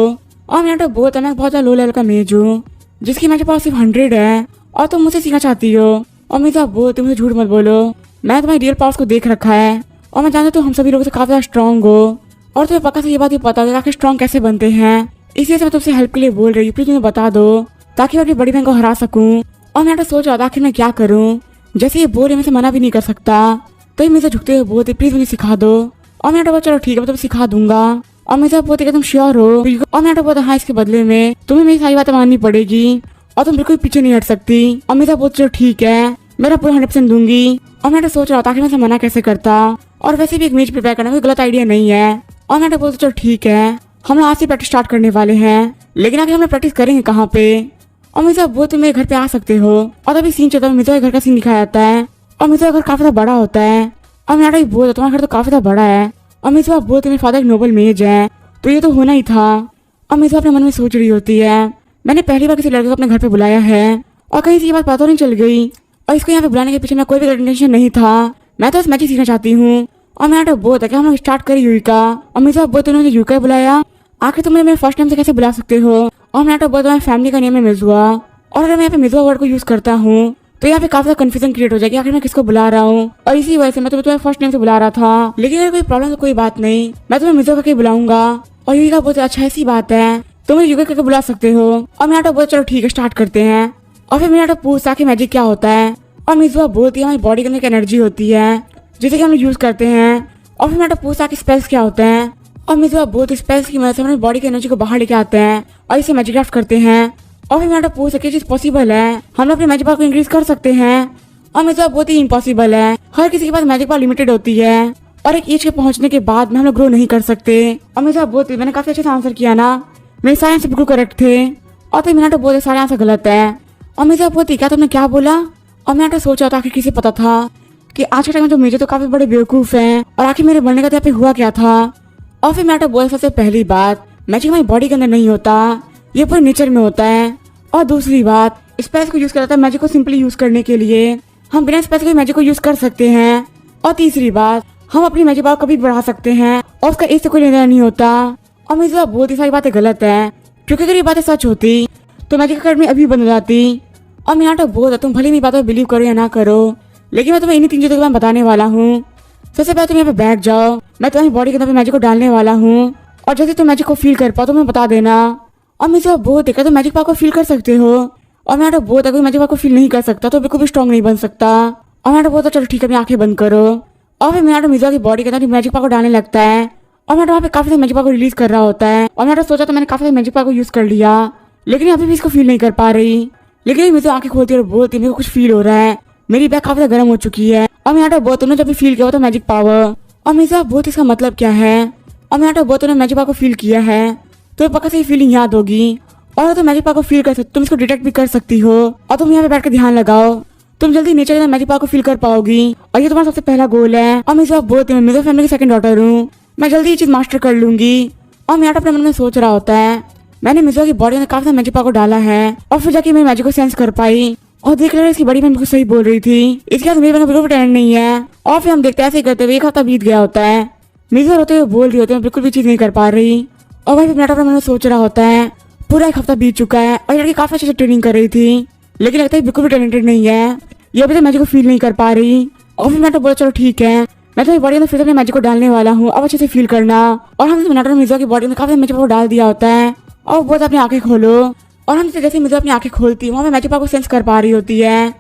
और मीनाटो बोलता मैं बहुत लो लेवल का मेज हूँ जिसकी मैजिक पावर सिर्फ 100 है और तुम मुझसे सीखना चाहती हो। और मिर्जा बोलती मुझे झूठ मत बोलो, मैं तुम्हारी रियल पावर्स को देख रखा है और मैं जानती हूँ हम सभी लोगों से काफी ज्यादा स्ट्रॉन्ग हो और तुम्हें पक्का से ये बात भी पता होगा कि स्ट्रॉन्ग कैसे बनते हैं, इसलिए मैं तुमसे हेल्प के लिए बोल रही हूँ, प्लीज तुम्हें बता दो ताकि मैं अपनी बड़ी बहन को हरा सकूं। और मीनाटो सोच रहा था आखिर मैं क्या करूं, जैसे ये बोल रही मैं से मना भी नहीं कर सकता। तो ये मिर्जा झुकते हुए बोलते प्लीज मुझे सिखा दो। और मीनाटो बोलता चलो ठीक है मैं तुम्हें सिखा दूंगा। और मिर्जा बोलते कि तुम श्योर हो? और मीनाटो बोलता हाँ इसके बदले में तुम्हें मेरी सारी बातें माननी पड़ेगी और तुम बिल्कुल पीछे नहीं हट सकती। और मिर्जा बोलते चलो ठीक है मेरा पूरा 100% दूंगी। और मीनाटो सोच रहा था कि मैं इसे मना कैसे करता, और वैसे भी एक मेज प्रिपेयर करना कोई गलत आइडिया नहीं है। और मीनाटो बोलते चलो ठीक है हम लोग आज से प्रैक्टिस स्टार्ट करने वाले हैं, लेकिन आगे हम लोग प्रैक्टिस करेंगे कहाँ पे? और मिर्जा बोलते मेरे घर पे आ सकते हो। और तभी सीन चलता है मिर्जा के घर का सीन दिखाया जाता है और मिर्जा का घर काफी बड़ा होता है। और मीनाटो बोलता तुम्हारा घर तो काफी बड़ा है। और मिर्जा बोलते मेरे फादर एक नोबल मेज है तो ये तो होना ही था। और मिर्जा अपने मन में सोच रही होती है मैंने पहली बार किसी लड़के को अपने घर पे बुलाया है और कहीं से ये बात पता नहीं चल गई और इसको यहाँ पे बुलाने के पीछे मैं कोई भी इंटेंशन नहीं था। मैं तो बस मैजिक सीखना चाहती हूँ। और मैं बहुत है कि हम लोग स्टार्ट करें युविका। और मिर्जा बहुत उन्होंने युविका बुलाया। आखिर तुम मेरे फर्स्ट टाइम से कैसे बुला सकते हो। और मैं बहुत तुम्हारी फैमिली का नेम है मिजुआ और अगर मैं यहाँ पे मिजुआ वर्ड को यूज करता हूँ तो यहाँ पे काफी कंफ्यूजन क्रिएट हो जाएगी आखिर मैं किसको बुला रहा हूँ। और इसी वजह से मैं तुम्हें फर्स्ट टाइम से बुला रहा था। लेकिन अगर कोई प्रॉब्लम तो कोई बात नहीं, मैं तुम्हें मिजुआ करके बुलाऊंगा। और युविका बहुत अच्छा ऐसी बात है तुम युविका करके बुला सकते हो। और मैं बहुत चलो ठीक है स्टार्ट करते हैं। और फिर मेरा पूछता कि मैजिक क्या होता है। और मिजुआ बोलती है हमारी बॉडी के अंदर एक एनर्जी होती है जिसे कि हम लोग यूज करते हैं। और फिर मेरा पूछता कि स्पेल्स क्या होते हैं। और मिजुआ बहुत स्पेल्स की मदद से हमारी बॉडी की एनर्जी को बाहर लेके आते हैं और इसे मैजिक क्राफ्ट करते हैं। और फिर मेरा पूछ सके चीज पॉसिबल है, हम लोग अपने मैजिक पावर को इंक्रीज कर सकते हैं। और मिजुआ बहुत ही इम्पॉसिबल है, हर किसी के पास मैजिक पावर लिमिटेड होती है और एक एज के पहुंचने के बाद में हम लोग ग्रो नहीं कर सकते। और मिजुआ बहुत मैंने काफी अच्छे से आंसर किया ना, मेरे सारे आंसर बिल्कुल करेक्ट थे। और फिर मेरा बहुत सारे आंसर गलत है। और मिजुआ बहुत क्या तुमने क्या बोला। और मैंने सोचा था आखिर किसे पता था कि आज के टाइम में जो मेजर तो काफी बड़े बेवकूफ हैं और आखिर मेरे बनने का यहाँ पे हुआ क्या था। और फिर मैटर बोल सबसे पहली बात मैजिक हमारी बॉडी के अंदर नहीं होता, ये पूरे नेचर में होता है। और दूसरी बात स्पेस को यूज करता है मैजिक को सिंपली यूज करने के लिए, हम बिना स्पेस के मैजिक को यूज कर सकते हैं। और तीसरी बात हम अपनी मैजिक पावर कभी बढ़ा सकते हैं और उसका इससे कोई लेना नहीं होता। और मुझे बहुत ही सारी बातें गलत है क्योंकि अगर ये बातें सच होती तो मैजिक अकेडमी अभी बन जाती। और मेरा तो बहुत है तुम भले मेरी बातों में बिलीव करो या ना करो, लेकिन मैं तुम्हें इन्हीं 3 चीजों के बारे में बताने वाला हूँ। सबसे पहले तुम यहाँ पे बैठ जाओ, मैं तुम्हारी बॉडी के अंदर मैजिक को डालने वाला हूँ और जैसे तुम मैजिक को फील कर पाओ तो मैं बता देना। और मुझे बहुत देखा तो मैजिक पावर को फील कर सकते हो। और मेरा बहुत अगर मैजिक पावर को फील नहीं कर सकता तो बिल्कुल भी स्ट्रॉन्ग नहीं बन सकता। और मेरा बहुत चलो ठीक है अपनी आंखें बंद करो। और फिर मेरा मिर्जा की बॉडी के अंदर मैजिक पावर को डालने लगता है और मेरा वहाँ पे काफी सारे मैजिक पावर को रिलीज कर रहा होता है। और मैंने सोचा तो मैंने काफी सारे मैजिक पावर को यूज कर लिया, लेकिन अभी भी इसको फील नहीं कर पा रही। लेकिन मुझे आंखें खोलती और बोलती मेरे को कुछ फील हो रहा है, मेरी बैक काफी गर्म हो चुकी है। और मेरा बहुत तुमने जब भी फील किया तो मैजिक पावर। और मुझे बहुत इसका मतलब क्या है। और मेरा बहुत तुमने मैजिक पावर को फील किया है तो पक्का से फीलिंग याद होगी और तुम मैजिक पावर को फील कर सकते, तुम इसको डिटेक्ट भी कर सकती हो। और तुम यहाँ पे बैठ कर ध्यान लगाओ, तुम जल्दी नेचर के अंदर मैजिक पावर को फील कर पाओगी और ये तुम्हारा सबसे पहला गोल है। और मुझे बहुत मेरे फैमिली की सेकंड डॉटर हूँ, मैं जल्दी ये चीज मास्टर कर लूंगी। और मेरा अपने मन में सोच रहा होता है मैंने मिर्जा की बॉडी में काफी सारे मैजिक पावर को डाला है और फिर जाके मैं मैजिक को सेंस कर पाई और देख रहे इसकी बड़ी बहन बिल्कुल सही बोल रही थी, इसके बाद मेरे बहन बिल्कुल टैलेंट नहीं है। और फिर हम देखते हैं ऐसे ही करते हुए 1 हफ्ता बीत गया होता है, मिर्जा होते हुए बोल रही होते हैं बिल्कुल भी चीज नहीं कर पा रही। और वही मेरा अपने मन में सोच रहा होता है पूरा 1 हफ्ता बीत चुका है और लड़की काफी अच्छे से ट्रेनिंग कर रही थी, लेकिन लगता है बिल्कुल भी टैलेंटेड नहीं है, ये अभी तक मैजिक को फील नहीं कर पा रही। और फिर मैं तो बोला चलो ठीक है मैं तो बॉडी में फिर अपने मैजिक को डालने वाला हूँ, अब अच्छे से फील करना। और हम मिर्जा मिर्जा की बॉडी में काफी मैजिक को डाल दिया होता है और बहुत अपनी आंखें खोलो। और हम जैसे मिर्जा अपनी आंखें खोलती है वहाँ मैजिक पावर को सेंस कर पा रही होती है।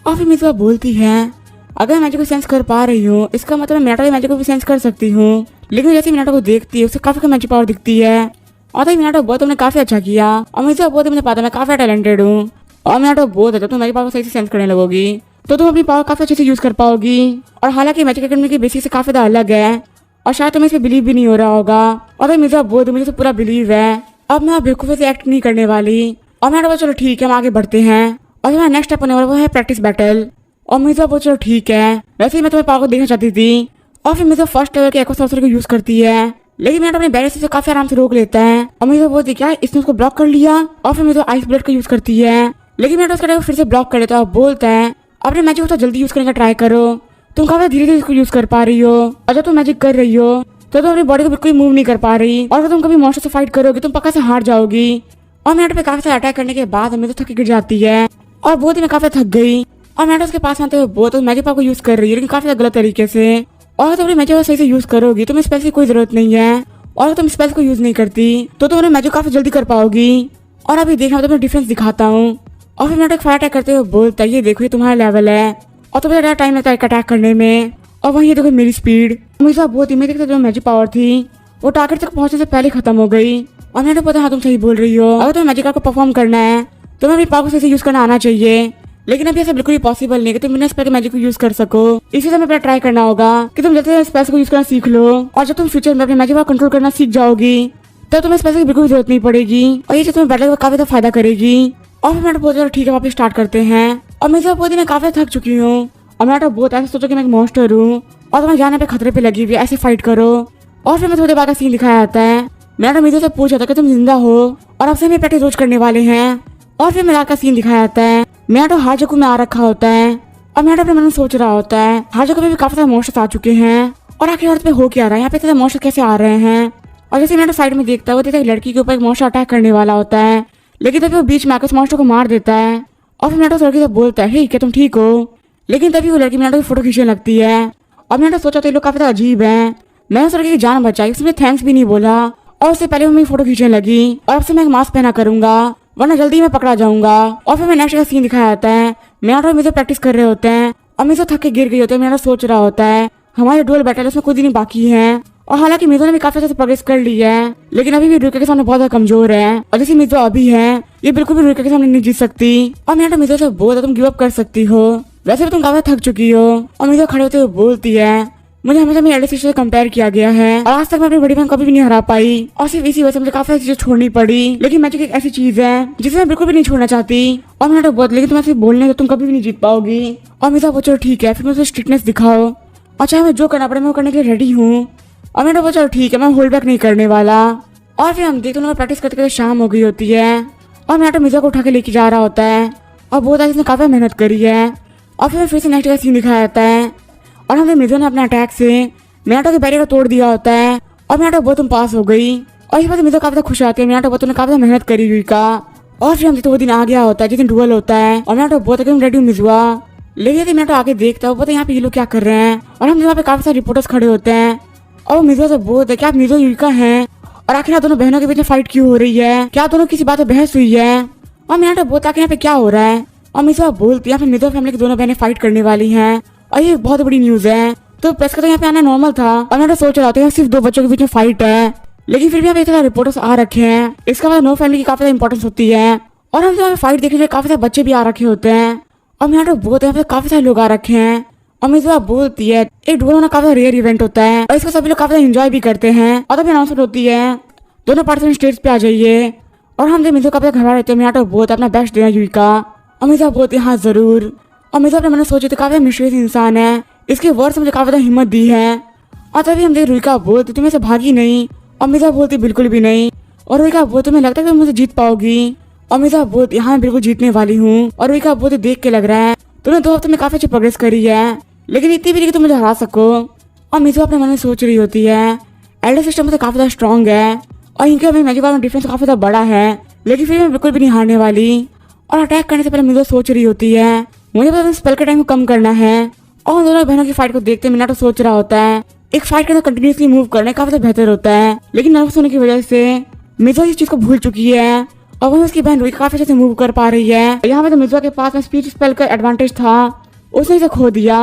और फिर मिर्जा बोलती है अगर मैं मैजिक को सेंस कर पा रही हूँ इसका मतलब मैं मिनाटो मैजिक को भी सेंस कर सकती हूँ। लेकिन जैसे मिनाटो को देखती है उसे काफी कम मैजिक पावर दिखती है। और तो मिनाटो बहुत तुमने काफी अच्छा किया और मुझे बहुत मुझे पता मैं काफी टैलेंटेड हूँ। और मिनाटो बहुत है जब तुम मैजिक पावर को सही से सेंस करने लगोगी तो तुम अपनी पावर काफी अच्छे से यूज कर पाओगी। और हालांकि मैजिक अकेडमी की बेसिक से काफी ज्यादा अलग है और शायद तुम्हें इस पर बिलीव भी नहीं हो रहा होगा। और तो मिर्जा बहुत मुझे तो पूरा बिलीव है, अब मैं बेवकूफी से एक्ट नहीं करने वाली। और मैं बोला चलो ठीक है हम आगे बढ़ते हैं और हमारा नेक्स्ट स्टेप होने वाला वो है प्रैक्टिस बैटल। और मिर्जा बोला चलो ठीक है, वैसे ही मैं तुम्हें पावर को देखना चाहती थी। और फिर मिर्जा फर्स्ट लेवल के एको सॉर्सरी को यूज करती है, लेकिन मैं अपने बैरियर से काफी आराम से रोक लेता है। और मिर्जा बोलती क्या इसने उसको ब्लॉक कर लिया। और फिर मिर्जा आइस ब्लेड का यूज करती है, लेकिन मैं उसका फिर से ब्लॉक कर लेता है और बोलता है अपने मैजिक को तो जल्दी यूज करने का ट्राई करो, तुम काफी धीरे धीरे इसको यूज कर पा रही हो और जब तुम मैजिक कर रही हो तो तुम अपनी बॉडी को बिल्कुल मूव नहीं कर पा रही और अगर तुम कभी मॉन्स्टर से फाइट करोगे तुम पक्का से हार जाओगी। और मिनट पे काफी सारे अटैक करने के बाद हमें तो थक गिर जाती है और बहुत ही मैं काफी थक गई। और मैंने उसके पास आते हुए बहुत मैजिक पावर को यूज कर रही है लेकिन काफी गलत तरीके से। और अगर तुम अपने मैजिक को सही से यूज करोगी तुम्हें स्पेस की कोई जरूरत नहीं है और अगर तुम स्पेस को यूज नहीं करती तो तुम मैजिक काफी जल्दी कर पाओगी। और अभी देखना तो मैं डिफरेंस दिखाता हूँ। और फिर मैं फायर अटैक करते हुए बोलता है ये देखो ये तुम्हारा लेवल है और तुम्हें ज़्यादा टाइम लगता है अटैक करने में। और वहीं ये देखो मेरी स्पीड मुझे बहुत ही मेरी जो मैजिक पावर थी वो टारगेट तक पहुंचने से पहले खत्म हो गई। और मैंने पता हाँ तुम सही बोल रही हो, अगर तुम्हें मैजिक को परफॉर्म करना है तो मैं अपनी पावर को सही से यूज करना आना चाहिए, लेकिन अभी ऐसा बिल्कुल ही पॉसिबल नहीं है कि तुम बिना स्पेस के मैजिक को यूज कर सको। इसी से हमें ट्राई करना होगा कि तुम जैसे स्पेस को यूज करना सीख लो और जब तुम फ्यूचर में अपने मैजिक को कंट्रोल करना सीख जाओगी तब तुम्हें स्पेस की बिल्कुल जरूरत नहीं पड़ेगी और ये तुम्हें बैटल का काफी ज्यादा फायदा करेगी। और फिर मैं बहुत ठीक है वापस स्टार्ट करते हैं। और मैं बहुत मैं काफी थक चुकी हूँ और मैं बहुत ऐसे सोचा कि मैं एक मॉन्स्टर हूँ और तुम्हें जाने पे खतरे पे लगी हुई ऐसे फाइट करो। और फिर मैं थोड़ी बाद का सीन दिखाया जाता है मैंने मीतो से पूछा था कि तुम जिंदा हो और अब से हमें प्रैक्टिस रोज करने वाले हैं। और फिर मेरा का सीन दिखाया जाता है। मैंने हर जगह में आ रखा होता है और मैंने अपने मन में सोच रहा होता है हर जगह पे भी काफी सारे मॉन्स्टर्स आ चुके हैं और आखिर अर्थ पे हो क्या रहा है, यहाँ पे सारे मॉन्स्टर कैसे आ रहे हैं। और जैसे मैंने साइड में देखता है वो देखता है लड़की के ऊपर एक मॉन्स्टर अटैक करने वाला होता है, लेकिन तभी वो बीच में आकर उस मॉन्स्टर को मार देता है। और फिर मैंने उस लड़की से बोलता है हे क्या तुम ठीक हो, लेकिन तभी वो लड़की मैंने की फोटो खींचने लगती है। और मैंने सोचा तो ये लोग काफी ज्यादा अजीब है। मैंने उस लड़की की जान बचाई, उसने थैंक्स भी नहीं बोला और उससे पहले वो मेरी फोटो खींचने लगी। और अब से मैं एक मास्क पहना करूंगा वरना जल्दी मैं पकड़ा जाऊंगा। और फिर मैं नेक्स्ट का सीन दिखाया जाता है। मैंने और मुझे प्रैक्टिस कर रहे होते हैं और मुझे थक के गिर गई होती है। मैंने सोच रहा होता है हमारे डुअल बैटल उसमें कुछ दिन बाकी है और हालांकि मिजो ने भी काफी अच्छे प्रोग्रेस कर ली है, लेकिन अभी भी रुका के सामने बहुत ज्यादा कमजोर है। और जैसे मिजो अभी है ये बिल्कुल भी रुका के सामने नहीं जीत सकती। और मैंने मिजो से बोला तुम गिव अप कर सकती हो, वैसे भी तुम काफी थक चुकी हो। और मिजो खड़े होते हुए बोलती है मुझे हमेशा मेरी एल्डर सिस्टर से कंपेयर किया गया है और आज तक मैं अपनी बड़ी बहन कभी भी नहीं हरा पाई और सिर्फ इसी वजह से मुझे काफी सारी चीजें छोड़नी पड़ी। लेकिन मैजिक एक ऐसी चीज है जिसे मैं बिल्कुल भी नहीं छोड़ना चाहती। और मैंने बहुत लेकिन तुम ऐसे बोलने से तुम कभी भी नहीं जीत पाओगी। और मिजो पूछो ठीक है फिर मुझे स्ट्रिक्टनेस दिखाओ और चाहे मैं जो करना पड़े मैं वो करने के लिए रेडी हूँ। और मैंने बोला ठीक है मैं होल्ड बैक नहीं करने वाला। और फिर हम देखते हैं प्रैक्टिस करते करते शाम हो गई होती है और मैंने मिर्जा को उठा के लेके जा रहा होता है और बहुत इसने काफी मेहनत करी है। और फिर से नेक्स्ट का सीन दिखाया जाता है और हमने मिर्जा ने अपने अटैक से मिनाटो के बैरियर को तोड़ दिया होता है और मिनाटो बहुत तुम पास हो गई। और इस बात से मिर्जा काफी खुश आती है। मिनाटो बहुत काफी मेहनत करी हुई का। और फिर हम देखते वो दिन आ गया होता है जिस दिन डुअल होता है और मिनाटो बहुत एकदम रेडी मिजुआ, लेकिन मिनाटो आगे देखता है वो यहाँ पे ये लोग क्या कर रहे हैं। और हम यहाँ पे काफी सारे रिपोर्टर्स खड़े होते हैं और मिजो से बोलते क्या आप मिजो युका हैं और आखिर दोनों बहनों के बीच में फाइट क्यों हो रही है, क्या दोनों किसी बात पे बहस हुई है। और मिनाटो बोलता है यहाँ पे क्या हो रहा है और मिजो बोलती है यहाँ पे मिजो फैमिली की दोनों बहनें फाइट करने वाली हैं और ये बहुत बड़ी न्यूज है। तो प्रेस का तो यहाँ पे आना नॉर्मल था और मिनाटो सोच रहा था सिर्फ दो बच्चों के बीच में फाइट है, लेकिन फिर भी यहाँ पे इतना रिपोर्टर्स आ रखे हैं। इसका मतलब नो फैमिली की काफी इंपॉर्टेंस होती है। और हम यहाँ फाइट देखने के लिए काफी सारे बच्चे भी आ रखे होते हैं और मिनाटो बोलते हैं यहाँ पे काफी सारे लोग आ रखे हैं। और मिजो बोलती है एक डुअल होना काफी रेयर इवेंट होता है और इसको सभी लोग काफी एंजॉय भी करते हैं। और तभी अनाउंसमेंट होती है दोनों पार्टिसिपेंट स्टेज पे आ जाइए। और हम मिजो काफी घबरा रहते हैं। मिनाटो बोलते अपना बेस्ट देना युका और मिजो बोलती है हाँ जरूर। और मिजो अपने मन में सोचे थे काफी मिस्टीरियस इंसान है, इसके वर्ड से मुझे काफी ज्यादा हिम्मत दी है। और तभी हम देख रुका बोलती तुम्हें से भागी नहीं और मिजो बोलती बिल्कुल भी नहीं। और रुका बोलती तुम्हें लगता है कि मुझे जीत पाओगी और मिजो बोलती हाँ बिल्कुल जीतने वाली हूँ। और रुका बोलती देख के लग रहा है तुमने 2 हफ्ते में काफी अच्छी प्रोग्रेस करी है, लेकिन इतनी भी नहीं कि तुम मुझे हरा सको। और मिजो अपने मन में सोच रही होती है एल्डर सिस्टम तो काफी ज्यादा स्ट्रॉन्ग है और इनके मैजिक में डिफरेंस काफी ज्यादा बड़ा है, लेकिन फिर मैं बिल्कुल भी नहीं हारने वाली। और अटैक करने से पहले मिजो सोच रही होती है मुझे पता स्पेल के टाइम को कम करना है। और दोनों बहनों की फाइट को देखते मिनाटो सोच रहा होता है एक फाइट के अंदर कंटिन्यूसली मूव करना काफी बेहतर होता है, लेकिन नर्वस होने की वजह से मिजो इस चीज को भूल चुकी है और वही उसकी बहन रुका काफी अच्छे से मूव कर पा रही है। यहाँ पे तो मिजो के पास में स्पीड स्पेल का एडवांटेज था, उसने इसे खो दिया।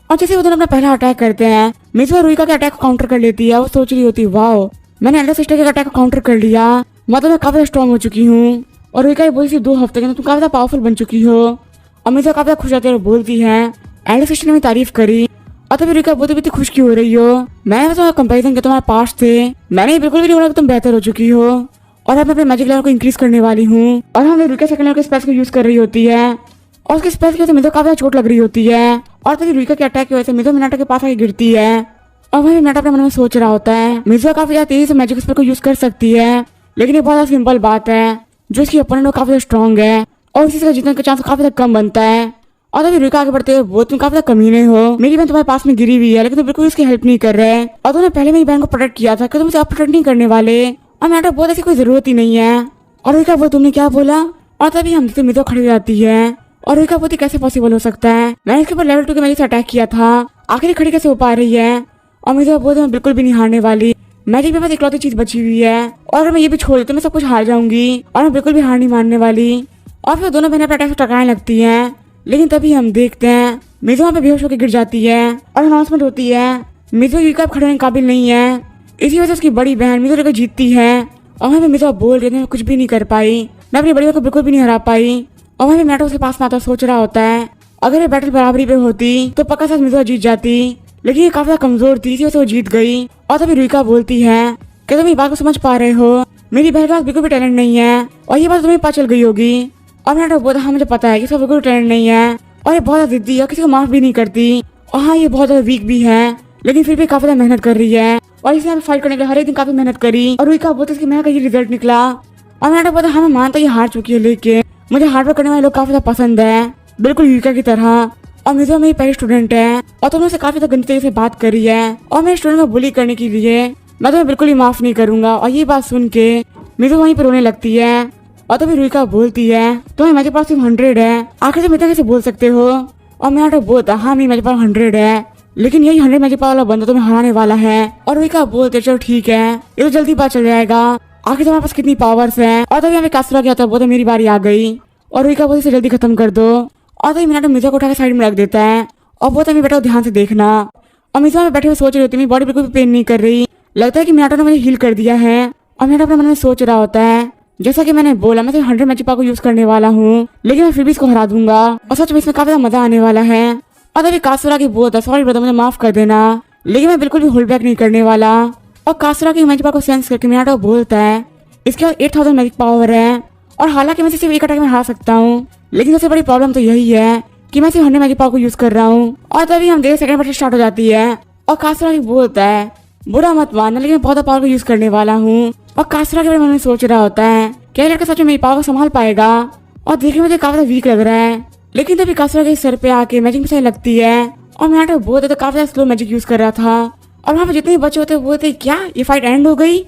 और जैसे वो दोनों अपना पहला अटैक करते हैं मिजो रुका के अटैक को काउंटर कर लेती है। वो सोच रही होती है वाओ मैंने एल्डर सिस्टर के अटैक को काउंटर कर लिया, मतलब मैं काफी स्ट्रॉन्ग हो चुकी हूँ। और रुका बोलती है 2 हफ्ते के अंदर तुम काफी ज्यादा पावरफुल बन चुकी हो। और मिजो काफी खुश होती है बोलती है एल्डर सिस्टर ने मेरी तारीफ करी। और तभी रुका बोलती इतनी खुश क्यों हो रही हो, मैंने तुम्हारा कंपेरिजन किया तुम्हारे पास थे, मैंने बिल्कुल भी नहीं बोला कि तुम बेहतर हो चुकी हो और अब मैं अपने मैजिक लेवल को इंक्रीज करने वाली हूँ। और हम रुका सेकंड लेवल के स्पेल्स को यूज कर रही होती है और उसके स्पेल्स की वजह से मिजो काफी चोट लग रही होती है। और तभी रुका के अटैक की वजह से मिजो मिनाटो के पास आके गिरती है। और वही मिनाटो अपने मन में सोच रहा होता है मिजो काफी ज्यादा तेजी से मैजिक स्पेल को यूज कर सकती है, लेकिन ये बहुत सिंपल बात है जो इसकी ओपोनेंट काफी स्ट्रॉन्ग है और इसी से जीतने का चांस काफी ज्यादा कम बनता है। और तभी रुका आगे बढ़ते हुए वो तुम काफी ज्यादा कमीने हो, मेरी बहन तुम्हारे पास में गिरी हुई है लेकिन तुम बिल्कुल उसकी हेल्प नहीं कर रहे और तुमने पहले मेरी बहन को प्रोटेक्ट किया था कि तुम उसे अब प्रोटेक्ट नहीं करने वाले। और मिनाटो बहुत ऐसी कोई जरूरत ही नहीं है। और रुका बोल तुमने क्या बोला। और तभी हम देखते मिजो खड़ी हो जाती है और रुका बोलती कैसे पॉसिबल हो सकता है, मैंने इसके ऊपर लेवल 2 के मैजिक से अटैक किया था, आखिर खड़ी कैसे हो पा रही है। और मिजो बोलते मैं बिल्कुल भी नहीं हारने वाली, मैजिक में बस इकलौती चीज बची हुई है और अगर मैं ये भी छोड़ देती तो मैं सब कुछ हार जाऊंगी और मैं बिल्कुल भी हार नहीं मानने वाली। और फिर दोनों बहनें अपने अटैक से टकराने लगती हैं, लेकिन तभी हम देखते हैं मिजो वहाँ पे बेहोश होकर गिर जाती है और अनाउंसमेंट होती है मिजो युका अब खड़े होने के काबिल नहीं है, इसी वजह से उसकी बड़ी बहन मिजो को जीतती है। और वहाँ पे मिजो बोल रही थी मैं कुछ भी नहीं कर पाई, मैं अपनी बड़ी बहन को बिल्कुल भी नहीं हरा पाई। और वहाँ पे मिनाटो उसके पास में आता सोच रहा होता है अगर ये बैटल बराबरी पे होती तो पक्का साथ मिजो जीत जाती, लेकिन ये काफी कमजोर थी इसी वजह से वो जीत गई। और तभी रुका बोलती है कि तुम ये बात को समझ पा रहे हो, मेरी बहन के पास बिल्कुल भी टैलेंट नहीं है और ये बात तुम्हें पता चल गई होगी। और मिनाटो बोलता हाँ मुझे पता है कि इसका बिल्कुल टैलेंट नहीं है और ये बहुत जिद्दी है, किसी को माफ भी नहीं करती और हाँ ये बहुत ज्यादा वीक भी है, लेकिन फिर भी काफी ज्यादा मेहनत कर रही है। और इसे यहाँ फाइट करने के लिए हर एक दिन काफी मेहनत करी और रुई का बोलते इसकी मेहनत का ये रिजल्ट निकला। और मीनाटो बोलता हमें मानता ये हार चुकी है, लेकिन मुझे हार्ड वर्क करने वाले लोग काफी ज्यादा पसंद है, बिल्कुल युका की तरह। और मिजुआ मेरी पहली स्टूडेंट है और तुमने उसे काफी गंदी तरीके से बात करी है और मेरे स्टूडेंट को बुली करने के लिए मैं तुम्हें बिल्कुल ही माफ नहीं करूंगा। और ये बात सुन के मिजु वहीं पर रोने लगती है और तभी रुइका बोलती है तुम्हें मेरे पास सिर्फ 100 है, आखिर तुम इतना कैसे बोल सकते हो। और मीनाटो बोलता हाँ मेरे पास 100 है, लेकिन यही 100 मैजिक पावर वाला बंदा तुम्हें हराने वाला है। और रुइका बोलते चलो ठीक है, ये तो जल्दी पता चल जाएगा आखिर तुम्हारे पास कितनी पावर्स हैं। और तभी हमें कासुरा गया था, बोलते मेरी बारी आ गई और रुइका बोलते जल्दी खत्म कर दो। और तभी मीनाटो मिजुआ को उठा के साइड में रख देता है और बोलता है बेटा ध्यान से देखना। और मिजुआ में बैठे हुए सोच रही होती है मेरी बॉडी बिल्कुल भी पेन नहीं कर रही, लगता है कि मीनाटो ने मुझे हील कर दिया है। और मीनाटो अपने मन में सोच रहा होता है जैसा कि मैंने बोला मैं तो 100 मैजिक पावर को यूज करने वाला हूँ, लेकिन मैं फिर भी इसको हरा दूंगा और सच में इसमें काफी ज्यादा मजा आने वाला है। और तभी कासुरा की बोलता सॉरी ब्रदर मुझे माफ कर देना, लेकिन मैं बिल्कुल भी होल्ड बैक नहीं करने वाला। और कासुरा की मैजिक पावर को सेंस करके मीनाटो बोलता है इसके बाद 8000 मैजिक पावर है और हालांकि मैं सिर्फ एक अटैक में हरा सकता हूँ, लेकिन सबसे बड़ी प्रॉब्लम तो यही है कि मैं सिर्फ 100 मैजिक पावर को यूज कर रहा हूँ। और तभी हम देख सेकंड पार्ट स्टार्ट हो जाती है और कासुरा की बोलता है बुरा मत मानना, लेकिन बहुत पावर को यूज करने वाला हूँ। और कासुरा के बारे में सोच रहा होता है क्या ये लड़का सच में मेरी पावर को संभाल पाएगा। और देखने में मुझे काफी वीक लग रहा है, लेकिन तभी कासुरा के सर पे आके मैजिक मिसाइल लगती है और मीनाटो बोलते तो काफी ज्यादा स्लो मैजिक यूज कर रहा था। और वहाँ पे जितने बच्चे होते बोलते क्या ये फाइट एंड हो गई।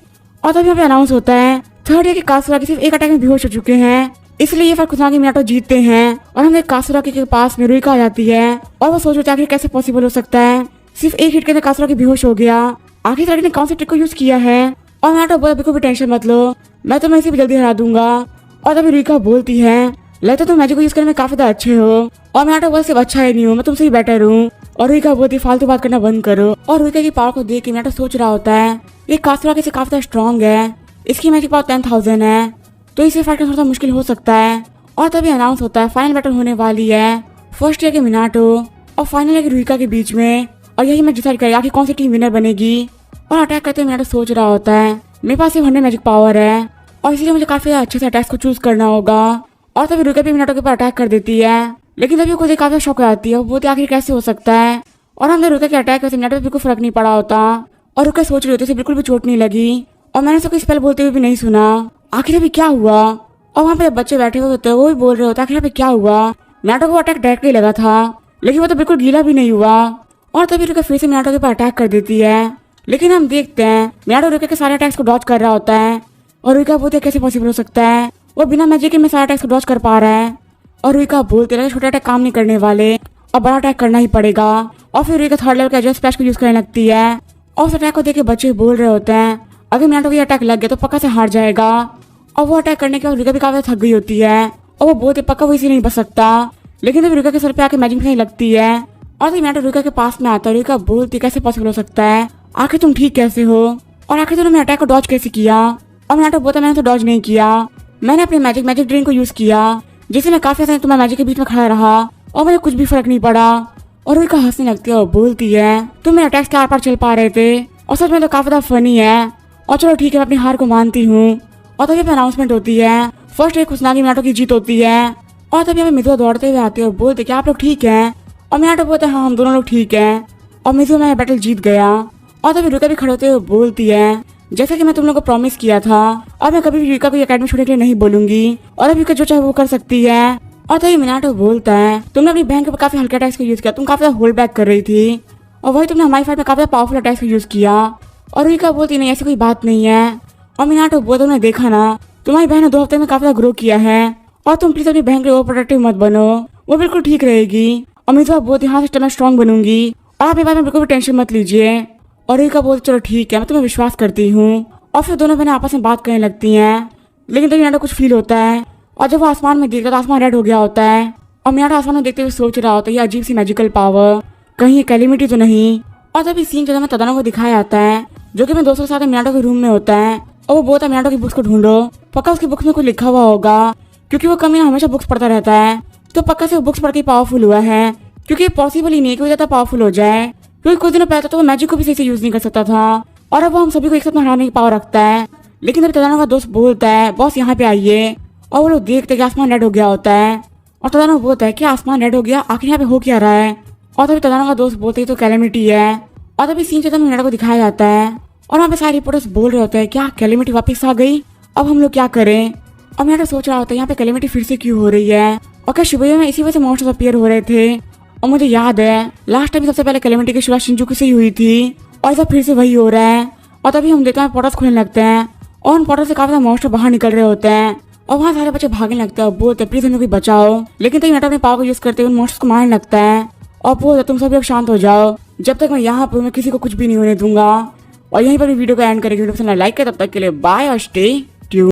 और तभी यहाँ पे अनाउंस होता है थर्ड ईयर के कासुरा के सिर्फ एक अटैक में बेहोश हो चुके हैं, इसलिए ये फाइट खुद आगे मीनाटो जीतते हैं। और हमें कासुरा के पास में रुइका आ जाती है और वो सोच रहे आखिर कैसे पॉसिबल हो सकता है, सिर्फ एक हिट के अंदर कासुरा की बेहोश हो गया, आखिर लड़की ने कौन सी ट्रिक को यूज किया है। और मीनाटो बोलता बिल्कुल भी टेंशन मत लो, मैं तुम्हें इसे भी जल्दी हरा दूंगा। और तभी रुइका बोलती है लगता तुम मैजिक को यूज करने में काफी ज्यादा अच्छे हो। और मीनाटो बोलता सिर्फ अच्छा ही नहीं हूँ, मैं तुमसे ही बेटर हूँ। और रुइका बोलती फालतू बात करना बंद करो। और रुइका की पावर को देख के मीनाटो सोच रहा होता है ये कासुरा के से काफी ज्यादा स्ट्रॉन्ग है, इसकी मैजिक पावर 10,000 है, तो इसे फाइट करना थोड़ा मुश्किल हो सकता है। और तभी अनाउंस होता है फाइनल बैटल होने वाली है फर्स्ट ईयर के मीनाटो और फाइनल ईयर के रुइका के बीच में। और यही मैं डिसाइड करेगा कि कौन सी टीम विनर बनेगी। और अटैक करते हुए मीनाटो सोच रहा होता है मेरे पास सिर्फ 100 मैजिक पावर है और इसीलिए मुझे काफी अच्छे से अटैक्स को चूज करना होगा। और तभी रुइका भी मीनाटो के ऊपर अटैक कर देती है, लेकिन तभी खुद काफी शौक आती है, वो बोलती आखिर कैसे हो सकता है। और हमने रुइका के अटैक से मीनाटो पे बिल्कुल फर्क नहीं पड़ा होता और रुइका सोच रही होती है बिल्कुल भी चोट नहीं लगी और मैंने उसे कोई स्पेल बोलते हुए भी नहीं सुना, आखिर अभी क्या हुआ। और वहाँ पे बच्चे बैठे हुए होते हैं वो भी बोल रहे होते आखिर पे क्या हुआ, मीनाटो को अटैक डायरेक्टली लगा था, लेकिन वो तो बिल्कुल गीला भी नहीं हुआ। और तभी रुइका फिर से मीनाटो के ऊपर अटैक कर देती है, लेकिन हम देखते हैं मीनाटो रुइका के सारे अटैक्स को डॉज कर रहा होता है। और रुइका बोलते कैसे पॉसिबल हो सकता है, वो बिना मैजिक के में सारे अटैक्स को डॉज कर पा रहा है। और रुइका बोलते रहे छोटे अटैक काम नहीं करने वाले और बड़ा अटैक करना ही पड़ेगा। और फिर रुइका थर्ड लेवल का एडजस्ट स्प्लैश को यूज करने लगती है और उस अटैक को देख के बच्चे बोल रहे होते हैं अगर मीनाटो को अटैक लग गया तो पक्का से हार जाएगा। और वो अटैक करने के बाद रुइका भी काफी थक गई होती है और वो बोलते पक्का वो इसी नहीं बच सकता, लेकिन तभी रुइका के सर पे आके मैजिक नहीं लगती है। और तभी मीनाटो रुइका के पास में आता है, रुइका बोलती कैसे पॉसिबल हो सकता है, आखिर तुम ठीक कैसे हो और आखिर तुमने अटैक को डॉज कैसे किया। और मीनाटो बोलता मैंने तो डॉज नहीं किया, मैंने अपने मैजिक ड्रिंक को यूज किया जिससे मैं काफी आसानी तुम्हारे मैजिक के बीच में खड़ा रहा और मुझे कुछ भी फर्क नहीं पड़ा। और रुइका हंसने लगती है और बोलती है तुम मेरे अटैक्स के आर पार चल पा रहे थे और सच में तो काफी ज्यादा फनी है और चलो ठीक है मैं अपनी हार को मानती हूँ। और तभी अनाउंसमेंट होती है फर्स्ट एक कुसनागी मीनाटो की जीत होती है। और तभी हमें मिजुआ दौड़ते हुए आते हैं और बोलते क्या आप लोग ठीक हैं। और मीनाटो बोलते हाँ हम दोनों लोग ठीक हैं और मिजुआ मैं बैटल जीत गया। और तभी रुइका भी खड़े होते हुए बोलती है जैसा कि मैं तुम लोगों को प्रॉमिस किया था और मैं कभी भी रुइका को एकेडमी छोड़ने के लिए नहीं बोलूंगी और अभी जो चाहे वो कर सकती है। और तभी मीनाटो बोलता है तुमने अपनी बहन के ऊपर काफी हल्के अटैक्स को यूज किया, तुम काफी होल्ड बैक कर रही थी और वही तुमने हमारी फाइट में काफी पावरफुल अटैक्स को यूज किया। और रुइका बोलती नहीं ऐसी कोई बात नहीं है। और मीनाटो बोलते तुमने देखा ना तुम्हारी बहन ने 2 हफ्ते में काफी ग्रो किया है और तुम प्लीज अपनी बहन के ओवर प्रोटेक्टिव मत बनो, वो बिल्कुल ठीक रहेगी। और मिजुआ बोलती हाँ सिस्टर मैं स्ट्रॉन्ग बनूंगी और आप बारे में बिल्कुल भी टेंशन मत लीजिए। और रुइका बोलती चलो ठीक है मैं तुम्हें विश्वास करती हूँ। और फिर दोनों बहनें आपस में बात करने लगती हैं, लेकिन तभी मीनाटो कुछ फील होता है और जब वो आसमान में देखता तो आसमान रेड हो गया होता है और मीनाटो आसमान में देखते हुए सोच रहा होता है ये अजीब सी मैजिकल पावर कहीं ये कैलिमिटी तो नहीं। और तभी सीन जो हमें तदानो को दिखाया जाता है जो कि अपने दोस्तों के साथ मीनाटो के रूम में होता है और वो बोलता है मीनाटो की बुक्स को ढूंढो, पक्का उसकी बुक्स में कुछ लिखा हुआ होगा क्योंकि वो कमीना हमेशा बुक्स पढ़ता रहता है, तो पक्का से वो बुक्स पढ़ के पावरफुल हुआ है क्योंकि पॉसिबल ही नहीं है कि वो ज्यादा पावरफुल हो जाए, क्योंकि कुछ दिनों पहले तो वो मैजिक को भी सही से यूज नहीं कर सकता था और अब वो हम सभी को एक साथ हराने की पावर रखता है। लेकिन तभी तदानो का दोस्त बोलता है बॉस यहाँ पे आइए और वो लोग देखते कि आसमान रेड हो गया होता है और तदानो बोलता है कि आसमान रेड हो गया आखिर यहाँ पे हो क्या रहा है। और तभी तदानो का दोस्त बोलते ही तो कैलेमिटी है। और तभी सीन जो मीनाटो को दिखाया जाता है और वहाँ पे सारे रिपोर्टर्स बोल रहे होते हैं क्या कैलेमिटी वापस आ गई, अब हम लोग क्या करें। और मैं तो सोच रहा होता है यहाँ पे कैलेमिटी फिर से क्यों हो रही है, और क्या शिबुया में इसी वजह से मॉन्स्टर्स अपीयर हो रहे थे। और मुझे याद है लास्ट टाइम सबसे पहले कैलेमिटी की शुरुआत शिनजुकू से ही हुई थी, और सब फिर से वही हो रहा है। और तभी हम देखते हैं पोर्टल्स खुलने लगते हैं और उन पोर्टल से काफी सारे मॉन्स्टर बाहर निकल रहे होते हैं। और वहाँ सारे बच्चे भागने लगते हैं और बोलते हैं प्लीज हमें कोई बचाओ, लेकिन तभी नटा अपने पावर को यूज करते हुए उन मॉन्स्टर्स को मारने लगता है और बोलते तुम सभी अब शांत हो जाओ, जब तक मैं यहाँ पर मैं किसी को कुछ भी नहीं होने दूंगा। और यहीं पर भी वीडियो को एंड करेंगे। वीडियो पसंद लाइक करें, तब तक के लिए बाय और स्टे